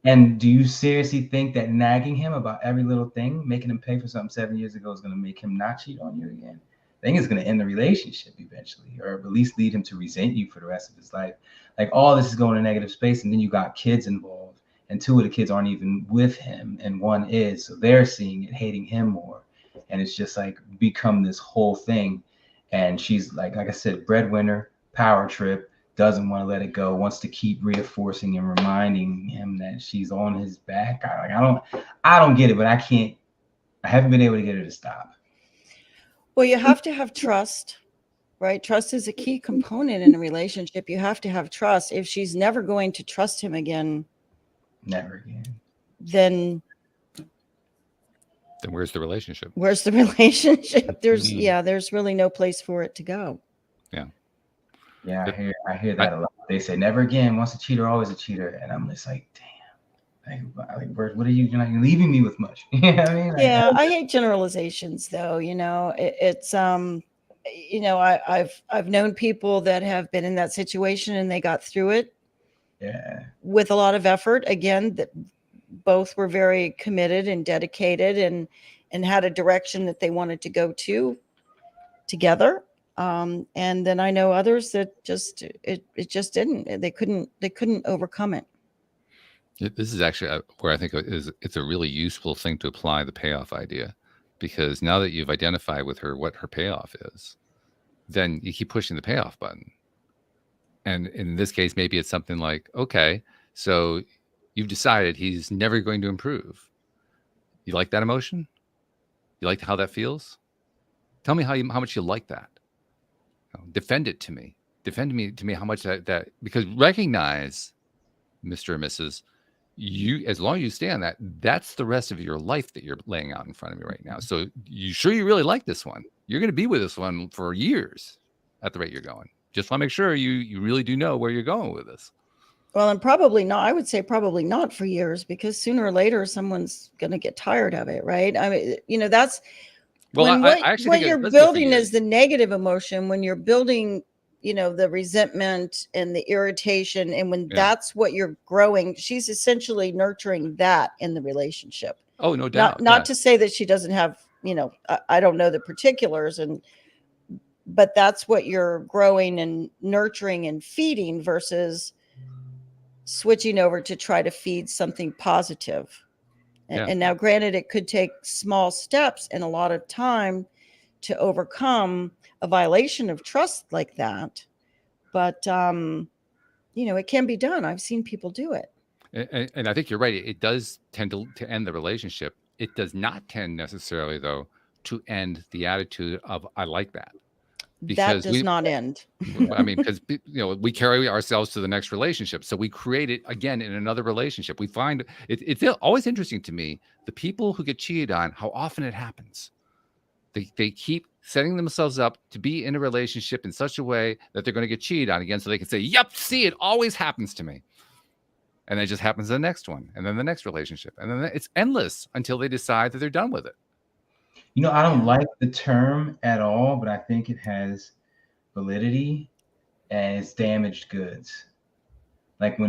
And do you seriously think that nagging him about every little thing, making him pay for something 7 years ago, is going to make him not cheat on you again? I think it's going to end the relationship eventually, or at least lead him to resent you for the rest of his life. Like, all this is going to negative space, and then you got kids involved, and 2 of the kids aren't even with him, and 1 is, so they're seeing it, hating him more, and it's just like become this whole thing. And she's like I said, breadwinner, power trip, doesn't want to let it go, wants to keep reinforcing and reminding him that she's on his back. I don't get it, but I haven't been able to get her to stop. Well, you have to have trust, right? Trust is a key component in a relationship. You have to have trust. If she's never going to trust him again, then where's the relationship? There's really no place for it to go. Yeah, I hear that a lot. They say never again. Once a cheater, always a cheater. And I'm just like, damn. Like what are you're not leaving me with much? You know what I mean? Yeah, I hate generalizations though. It's I've known people that have been in that situation and they got through it. Yeah. With a lot of effort. Again, that both were very committed and dedicated and had a direction that they wanted to go to together. And then I know others that it just didn't. They couldn't overcome it. This is actually where I think it's a really useful thing to apply the payoff idea, because now that you've identified with her what her payoff is, then you keep pushing the payoff button. And in this case, maybe it's something like, okay, so you've decided he's never going to improve. You like that emotion? You like how that feels? Tell me how much you like that. Defend it to me. Defend to me how much that because recognize, Mr. and Mrs., you, as long as you stay on that, that's the rest of your life that you're laying out in front of me right now. So you really like this one? You're going to be with this one for years at the rate you're going. Just want to make sure you really do know where you're going with this. Well, and probably not. I would say probably not for years, because sooner or later someone's going to get tired of it, right? I mean, that's Well, when I actually what think you're it does go for building years. is the negative emotion. When you're building, the resentment and the irritation, and when that's what you're growing, she's essentially nurturing that in the relationship. Oh, no Not doubt. not to say that she doesn't have, I don't know the particulars, but that's what you're growing and nurturing and feeding, versus switching over to try to feed something positive. And now, granted, it could take small steps and a lot of time to overcome a violation of trust like that. But, it can be done. I've seen people do it. And I think you're right. It does tend to end the relationship. It does not tend necessarily, though, to end the attitude of "I like that," That because does not end. I mean, because we carry ourselves to the next relationship, so we create it again in another relationship. We find it's always interesting to me, the people who get cheated on, how often it happens. They keep setting themselves up to be in a relationship in such a way that they're going to get cheated on again, so they can say, "Yep, see, it always happens to me." And it just happens to the next one, and then the next relationship, and then it's endless until they decide that they're done with it. I don't like the term at all, but I think it has validity, and it's damaged goods. Like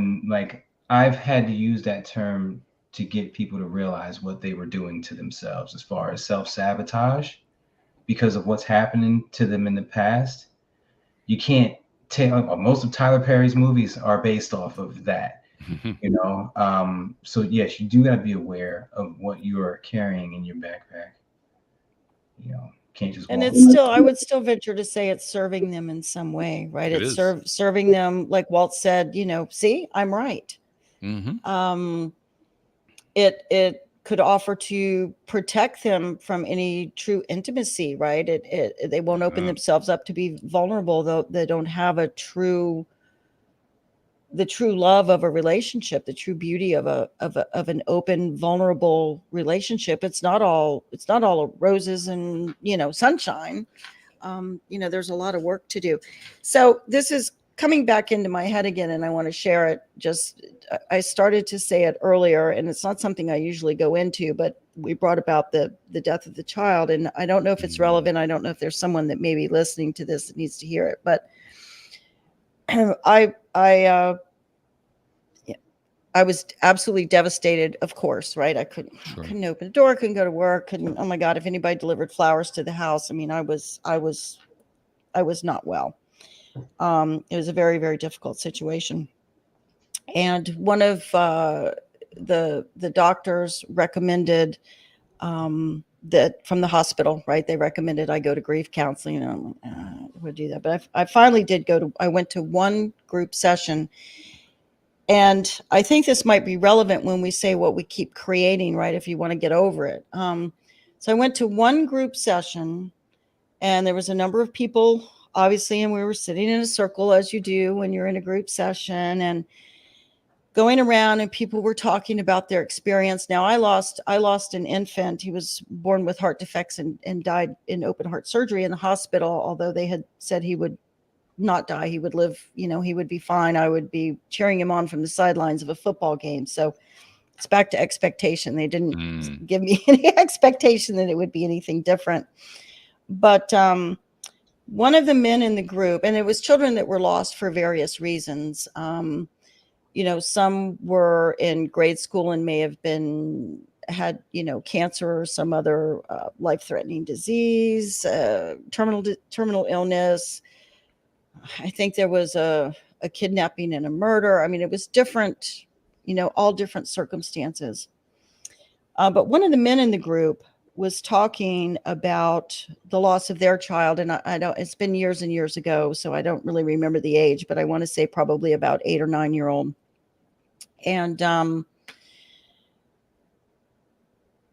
I've had to use that term to get people to realize what they were doing to themselves as far as self-sabotage because of what's happening to them in the past. You can't tell. Most of Tyler Perry's movies are based off of that. So yes, you do got to be aware of what you are carrying in your backpack. Can't just. And it's still, I would still venture to say it's serving them in some way, right? It It's is. serving them, like Walt said, see, I'm right. Mm-hmm. It could offer to protect them from any true intimacy, right? They won't open themselves up to be vulnerable, though they don't have the true love of a relationship, the true beauty of an open, vulnerable relationship. It's not all roses and sunshine. There's a lot of work to do. So this is coming back into my head again, and I want to share it. I started to say it earlier, and it's not something I usually go into, but we brought about the death of the child, and I don't know if it's relevant. I don't know if there's someone that may be listening to this that needs to hear it, but I was absolutely devastated, of course, right? I couldn't open the door, couldn't go to work, oh my God, if anybody delivered flowers to the house, I mean, I was not well. It was a very, very difficult situation. And one of the doctors recommended that from the hospital, right? They recommended I go to grief counseling. I would do that, but I finally did I went to one group session. And I think this might be relevant when we say what we keep creating, right? If you want to get over it. So I went to one group session, and there was a number of people, obviously, and we were sitting in a circle, as you do when you're in a group session, and going around, and people were talking about their experience. Now, I lost an infant. He was born with heart defects and died in open heart surgery in the hospital, although they had said he would not die. He would live, he would be fine. I would be cheering him on from the sidelines of a football game. So it's back to expectation. They didn't give me any expectation that it would be anything different. But one of the men in the group, and it was children that were lost for various reasons. Some were in grade school and may have had cancer or some other life-threatening disease, terminal illness. I think there was a kidnapping and a murder. I mean, it was different, all different circumstances. But one of the men in the group was talking about the loss of their child. And I don't, it's been years and years ago, so I don't really remember the age, but I want to say probably about 8 or 9 year old. And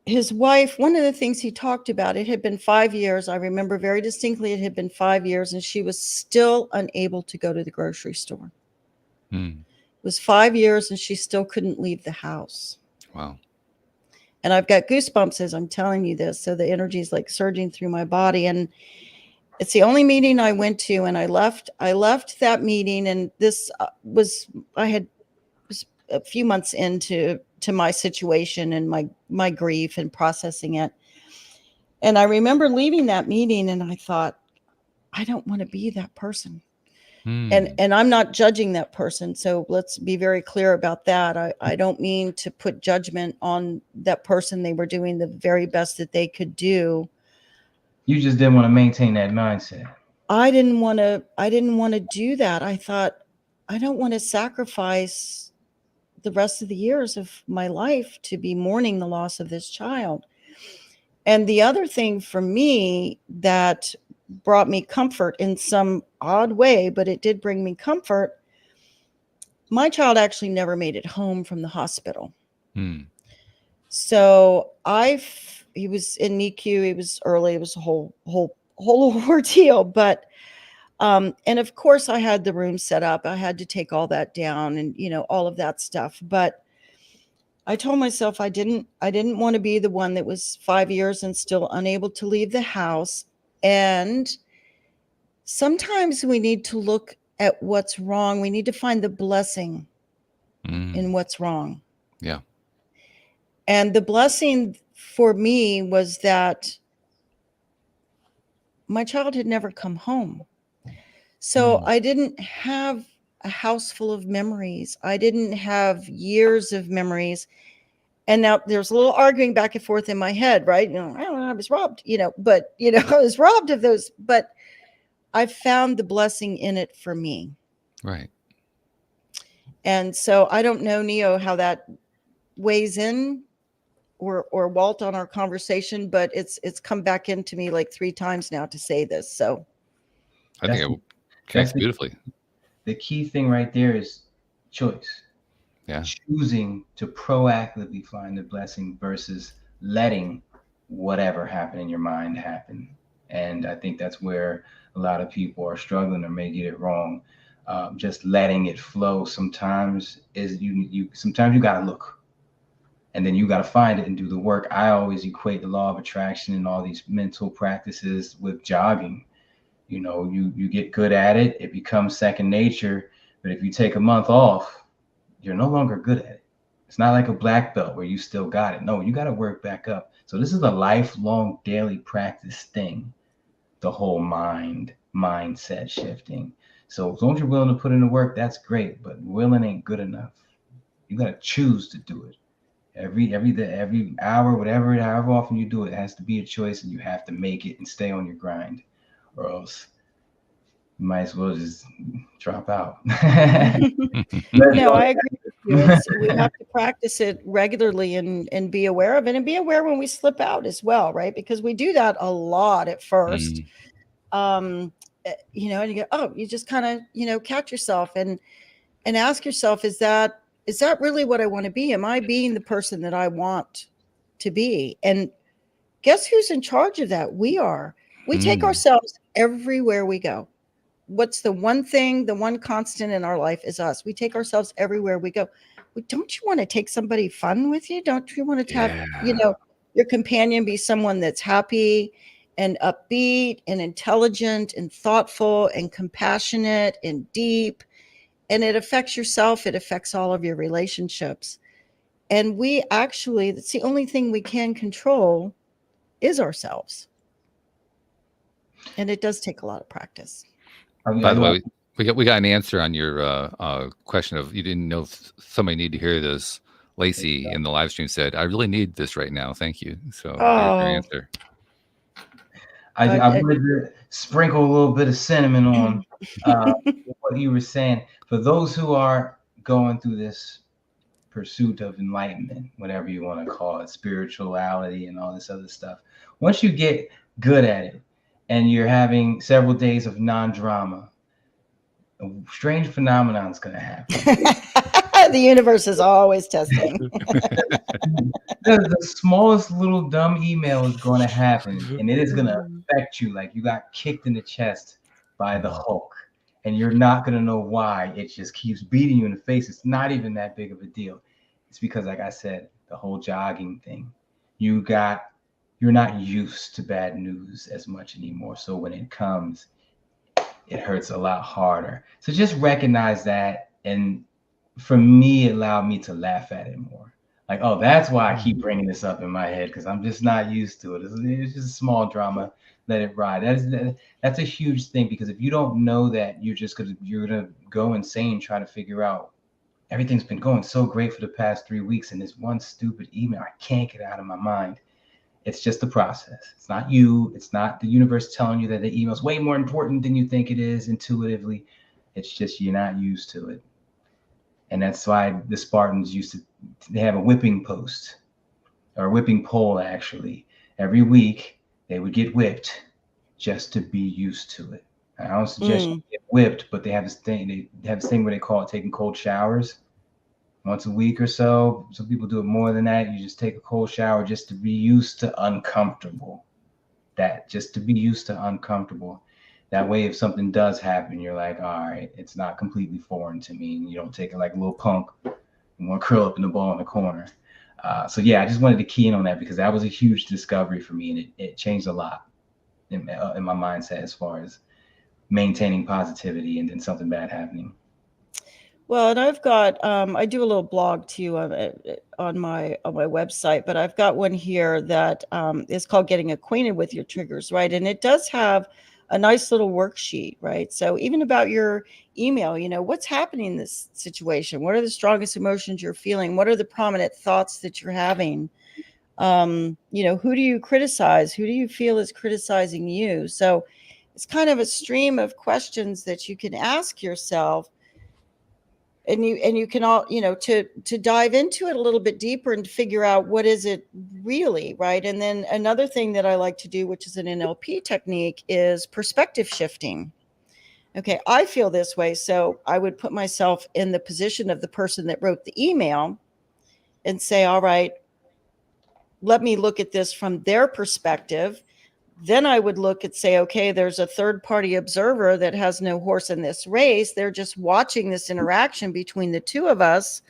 his wife, one of the things he talked about, it had been 5 years. I remember very distinctly, it had been 5 years, and she was still unable to go to the grocery store. It was 5 years, and she still couldn't leave the house. Wow. And I've got goosebumps as I'm telling you this. So the energy is like surging through my body. And it's the only meeting I went to. And I left that meeting. And this I had a few months into my situation and my grief and processing it. And I remember leaving that meeting and I thought, I don't want to be that person. And I'm not judging that person. So let's be very clear about that. I don't mean to put judgment on that person. They were doing the very best that they could do. You just didn't want to maintain that mindset. I didn't want to do that. I thought, I don't want to sacrifice the rest of the years of my life to be mourning the loss of this child. And the other thing for me that brought me comfort in some odd way, but it did bring me comfort. My child actually never made it home from the hospital. So he was in NICU. He was early. It was a whole ordeal. But and of course, I had the room set up. I had to take all that down and all of that stuff. But I told myself I didn't want to be the one that was 5 years and still unable to leave the house. And sometimes we need to look at what's wrong. We need to find the blessing in what's wrong. Yeah. And the blessing for me was that my child had never come home. So I didn't have a house full of memories. I didn't have years of memories. And now there's a little arguing back and forth in my head, right? I was robbed, but I was robbed of those, but I found the blessing in it for me. Right. And so I don't know, Neo, how that weighs in or Walt on our conversation, but it's come back into me like 3 times now to say this. So I think it connects beautifully. The key thing right there is choice. Yeah. Choosing to proactively find the blessing versus letting whatever happened in your mind happen. And I think that's where a lot of people are struggling or may get it wrong. Just letting it flow sometimes is sometimes you got to look and then you got to find it and do the work. I always equate the law of attraction and all these mental practices with jogging. You get good at it. It becomes second nature. But if you take a month off, you're no longer good at it. It's not like a black belt where you still got it. No, you got to work back up. So this is a lifelong daily practice thing, the whole mindset shifting. So as long as you're willing to put in the work, that's great, but willing ain't good enough. You got to choose to do it. Every hour, however often you do it, it has to be a choice, and you have to make it and stay on your grind, or else you might as well just drop out. No, I agree with you. We have to practice it regularly and be aware of it, and be aware when we slip out as well, right? Because we do that a lot at first. And you go, oh, you just kind of, catch yourself and ask yourself, is that really what I want to be? Am I being the person that I want to be? And guess who's in charge of that? We are. We take ourselves everywhere we go. What's the one constant in our life is us. We take ourselves everywhere we go. Don't you want to take somebody fun with you? Don't you want to have, your companion be someone that's happy and upbeat and intelligent and thoughtful and compassionate and deep? And it affects yourself. It affects all of your relationships. And that's the only thing we can control is ourselves. And it does take a lot of practice. By the way, we got an answer on your question of you didn't know if somebody needed to hear this. Lacey in the live stream said, "I really need this right now. Thank you." So here's your answer. I wanted to sprinkle a little bit of cinnamon on what you were saying. For those who are going through this pursuit of enlightenment, whatever you want to call it, spirituality and all this other stuff, once you get good at it, and you're having several days of non-drama, a strange phenomenon is going to happen. The universe is always testing. The smallest little dumb email is going to happen, and it is going to affect you like you got kicked in the chest by the Hulk, and you're not going to know why. It just keeps beating you in the face. It's not even that big of a deal. It's because, like I said, the whole jogging thing, you're not used to bad news as much anymore. So when it comes, it hurts a lot harder. So just recognize that and for me, it allowed me to laugh at it more. Like, oh, that's why I keep bringing this up in my head, because I'm just not used to it. It's just a small drama. Let it ride. That's a huge thing, because if you don't know that, you're gonna go insane trying to figure out. Everything's been going so great for the past 3 weeks, and this one stupid email I can't get out of my mind. It's just the process. It's not you. It's not the universe telling you that the email's way more important than you think it is intuitively. It's just you're not used to it. And that's why the Spartans they have a whipping post, or a whipping pole, actually. Every week they would get whipped just to be used to it. I don't suggest you get whipped, but they have this thing where they call it taking cold showers once a week or so. Some people do it more than that. You just take a cold shower just to be used to uncomfortable. Just to be used to uncomfortable. That way, if something does happen, you're like, all right, it's not completely foreign to me. And you don't take it like a little punk and want to curl up in the ball in the corner. So yeah, I just wanted to key in on that, because that was a huge discovery for me, and it changed a lot in my mindset as far as maintaining positivity and then something bad happening. Well, and I've got I do a little blog too on my website, but I've got one here that is called Getting Acquainted with Your Triggers, right? And it does have a nice little worksheet, right? So even about your email, what's happening in this situation? What are the strongest emotions you're feeling? What are the prominent thoughts that you're having? Who do you criticize? Who do you feel is criticizing you? So it's kind of a stream of questions that you can ask yourself. And you can all, to dive into it a little bit deeper and figure out what is it really, right? And then another thing that I like to do, which is an NLP technique, is perspective shifting. Okay, I feel this way, so I would put myself in the position of the person that wrote the email and say, all right, let me look at this from their perspective. Then I would look and say, okay, there's a third party observer that has no horse in this race. They're just watching this interaction between the two of us.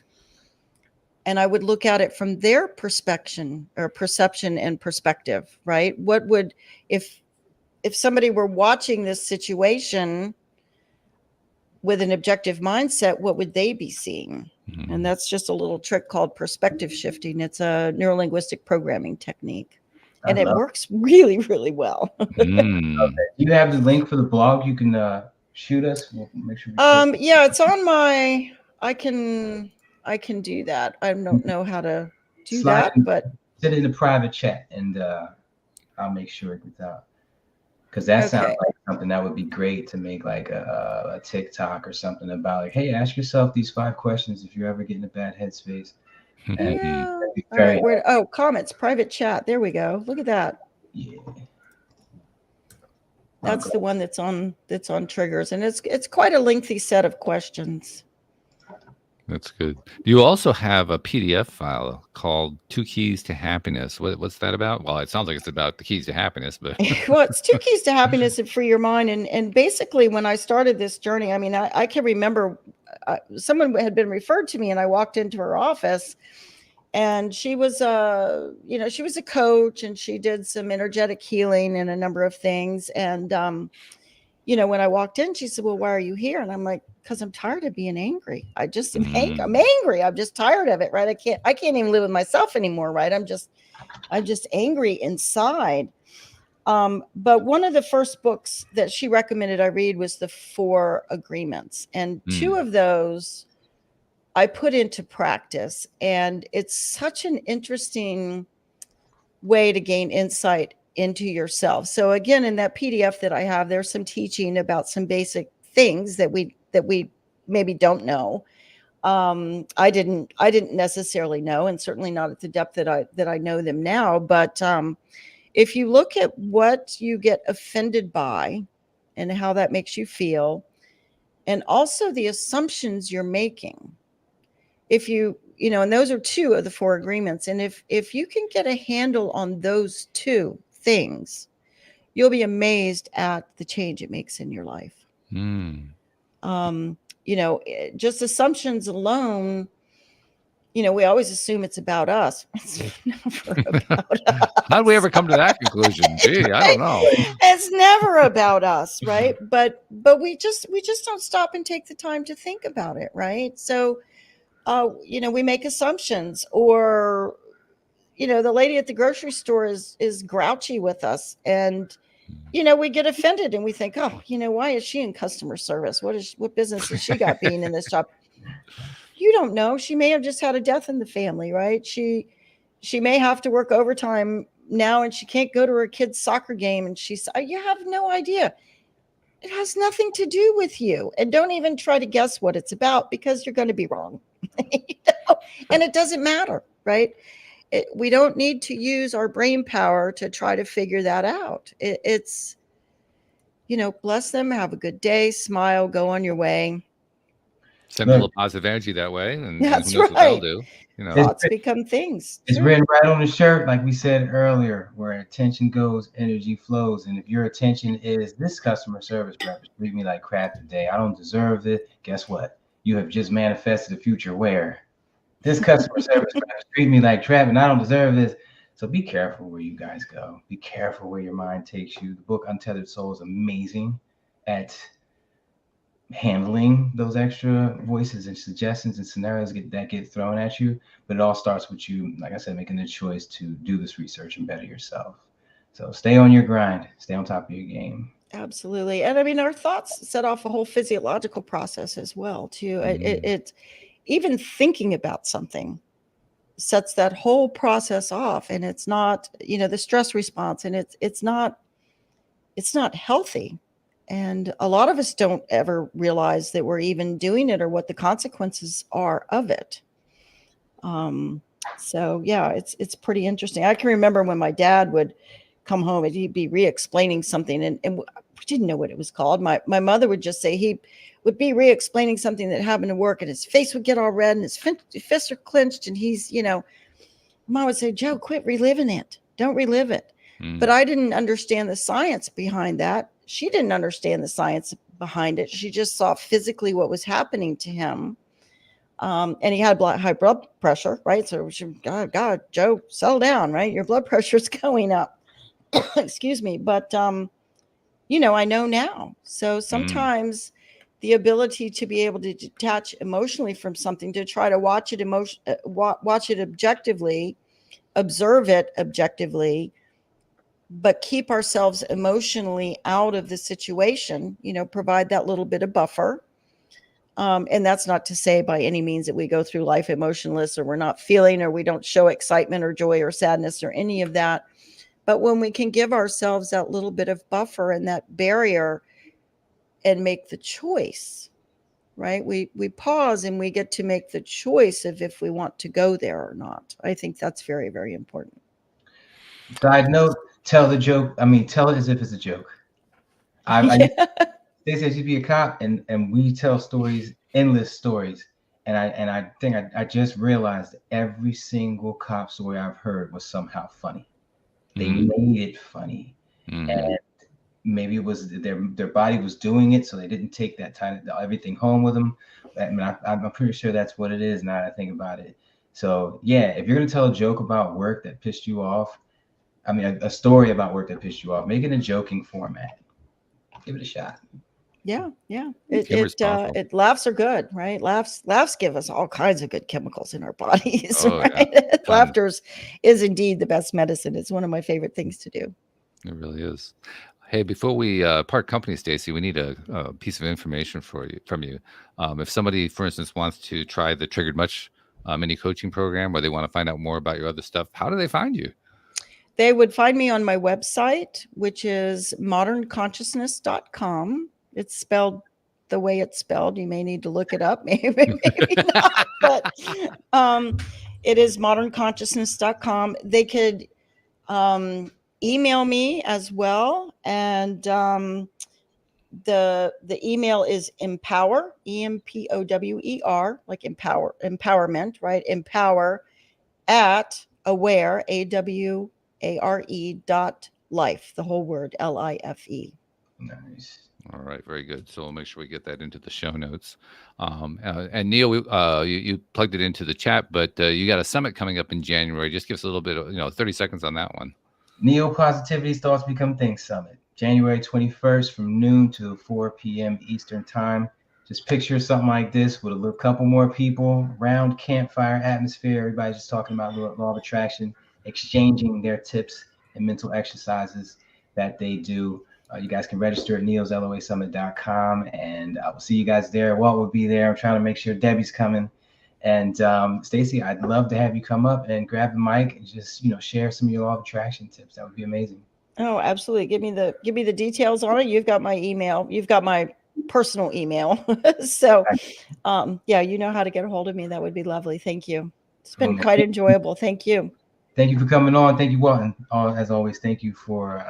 And I would look at it from their perception and perspective, right? What would, if somebody were watching this situation with an objective mindset, what would they be seeing? Mm-hmm. And that's just a little trick called perspective shifting. It's a neurolinguistic programming technique. And it works really, really well. Okay. Do you have the link for the blog? You can shoot us. We'll make sure. Yeah, it's on my. I can do that. I don't know how to do that, but send it in a private chat, and I'll make sure it gets out. Because that sounds like something that would be great to make, like a TikTok or something about, like, hey, ask yourself these 5 questions if you're ever getting a bad headspace. Yeah. All right. Comments, private chat. There we go. Look at that. Yeah. That's the one that's on triggers, and it's quite a lengthy set of questions. That's good. You also have a PDF file called 2 Keys to Happiness. What's that about? Well, it sounds like it's about the keys to happiness, but well, it's 2 keys to happiness and free your mind. And basically, when I started this journey, I mean, I can remember someone had been referred to me, and I walked into her office, and she was she was a coach, and she did some energetic healing and a number of things. And when I walked in, she said, well, why are you here? And I'm like, because I'm tired of being angry. I'm angry. I'm just tired of it. Right. I can't even live with myself anymore. Right. I'm just angry inside. But one of the first books that she recommended I read was The 4 Agreements. And 2 of those I put into practice. And it's such an interesting way to gain insight into yourself. So again, in that PDF that I have, there's some teaching about some basic things that we maybe don't know. I didn't necessarily know, and certainly not at the depth that I know them now. But if you look at what you get offended by and how that makes you feel, and also the assumptions you're making, if and those are 2 of the 4 agreements. And if you can get a handle on those 2 things, you'll be amazed at the change it makes in your life. Just assumptions alone, we always assume it's about us. It's never about us. How did we ever come to that conclusion? Gee, I don't know. It's never about us, right? But we just don't stop and take the time to think about it, right? So we make assumptions, or the lady at the grocery store is grouchy with us, and we get offended and we think, oh, why is she in customer service? What business has she got being in this job? You don't know. She may have just had a death in the family, right? She may have to work overtime now, and she can't go to her kid's soccer game, and you have no idea. It has nothing to do with you, and don't even try to guess what it's about, because you're going to be wrong. And it doesn't matter, right? We don't need to use our brain power to try to figure that out. It's bless them, have a good day, smile, go on your way. Send a little positive energy that way, and that's who knows what they'll do. Thoughts become things. It's written right on the shirt, like we said earlier, where attention goes, energy flows. And if your attention is, this customer service rep treat me like crap today, I don't deserve it, guess what? You have just manifested a future where this customer service rep treat me like crap and I don't deserve this. So be careful where you guys go. Be careful where your mind takes you. The book Untethered Soul is amazing at handling those extra voices and suggestions and scenarios that get thrown at you. But it all starts with you, like I said, making the choice to do this research and better yourself. So stay on your grind, stay on top of your game. Absolutely. And I mean, our thoughts set off a whole physiological process as well, too. It even thinking about something sets that whole process off, and it's not, the stress response, and it's not healthy. And a lot of us don't ever realize that we're even doing it or what the consequences are of it. So yeah, it's pretty interesting. I can remember when my dad would come home and he'd be re-explaining something, and we didn't know what it was called. My mother would just say he would be re-explaining something that happened to work, and his face would get all red and his fists are clenched, and he's, Mom would say, Joe, quit reliving it. Don't relive it. But I didn't understand the science behind that. She didn't understand the science behind it. She just saw physically what was happening to him. And he had high blood pressure, right? So she, God, Joe, settle down, right? Your blood pressure is going up. Excuse me. But, I know now. So sometimes the ability to be able to detach emotionally from something, to try to watch it objectively, observe it objectively, but keep ourselves emotionally out of the situation, provide that little bit of buffer. And that's not to say by any means that we go through life emotionless, or we're not feeling, or we don't show excitement or joy or sadness or any of that. But when we can give ourselves that little bit of buffer and that barrier and make the choice, right? We pause and we get to make the choice of if we want to go there or not. I think that's very, very important. Side note, tell the joke. I mean, tell it as if it's a joke. They say she'd be a cop, and we tell stories, endless stories. And I think I just realized that every single cop story I've heard was somehow funny. They made it funny. And maybe it was their body was doing it, so they didn't take that time, everything home with them. I mean, I'm pretty sure that's what it is now that I think about it. So yeah, if you're gonna tell a joke about work that pissed you off, I mean, a story about work that pissed you off, make it a joking format. Give it a shot. Yeah. It laughs are good, right? Laughs give us all kinds of good chemicals in our bodies. Right? Yeah. Laughter is indeed the best medicine. It's one of my favorite things to do. It really is. Hey, before we part company, Stacie, we need a piece of information from you. If somebody, for instance, wants to try the Triggered Much mini coaching program, or they want to find out more about your other stuff, how do they find you? They would find me on my website, which is modernconsciousness.com. It's spelled the way it's spelled. You may need to look it up, maybe not, but it is modernconsciousness.com. They could email me as well, and the email is empower, EMPOWER, like empowerment, right? Empower at aware, AWARE.life, the whole word, LIFE. Nice. All right, very good. So we'll make sure we get that into the show notes. And Neil, you plugged it into the chat, but you got a summit coming up in January. Just give us a little bit of 30 seconds on that one. Neo-Positivity Thoughts Become Things Summit, January 21st from noon to 4 p.m. Eastern Time. just picture something like this with a little couple more people, round campfire atmosphere. Everybody's just talking about law of attraction, exchanging their tips and mental exercises that they do. You guys can register at neosloasummit.com, and I will see you guys there. Walt will be there. I'm trying to make sure Debbie's coming. And Stacie, I'd love to have you come up and grab the mic and just, share some of your law of attraction tips. That would be amazing. Oh, absolutely. Give me the details on it. You've got my email. You've got my personal email. So, yeah, you know how to get a hold of me. That would be lovely. Thank you. It's been quite enjoyable. Thank you. Thank you for coming on. Thank you, Walton. As always, thank you for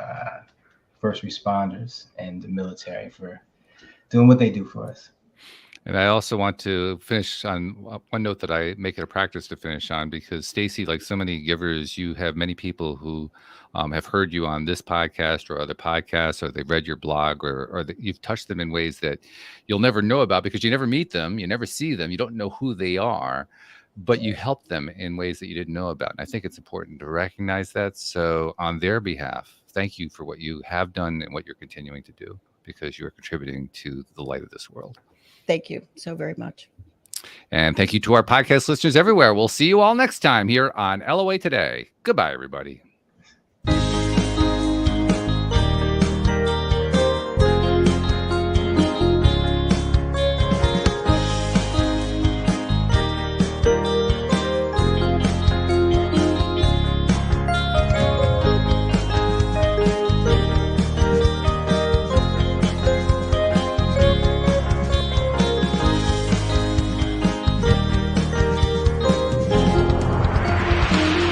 first responders and the military for doing what they do for us. And I also want to finish on one note that I make it a practice to finish on, because Stacie, like so many givers, you have many people who have heard you on this podcast or other podcasts, or they've read your blog, or you've touched them in ways that you'll never know about because you never meet them, you never see them, you don't know who they are, but you help them in ways that you didn't know about. And I think it's important to recognize that. So on their behalf, thank you for what you have done and what you're continuing to do, because you are contributing to the light of this world. Thank you so very much. And thank you to our podcast listeners everywhere. We'll see you all next time here on LOA Today. Goodbye, everybody.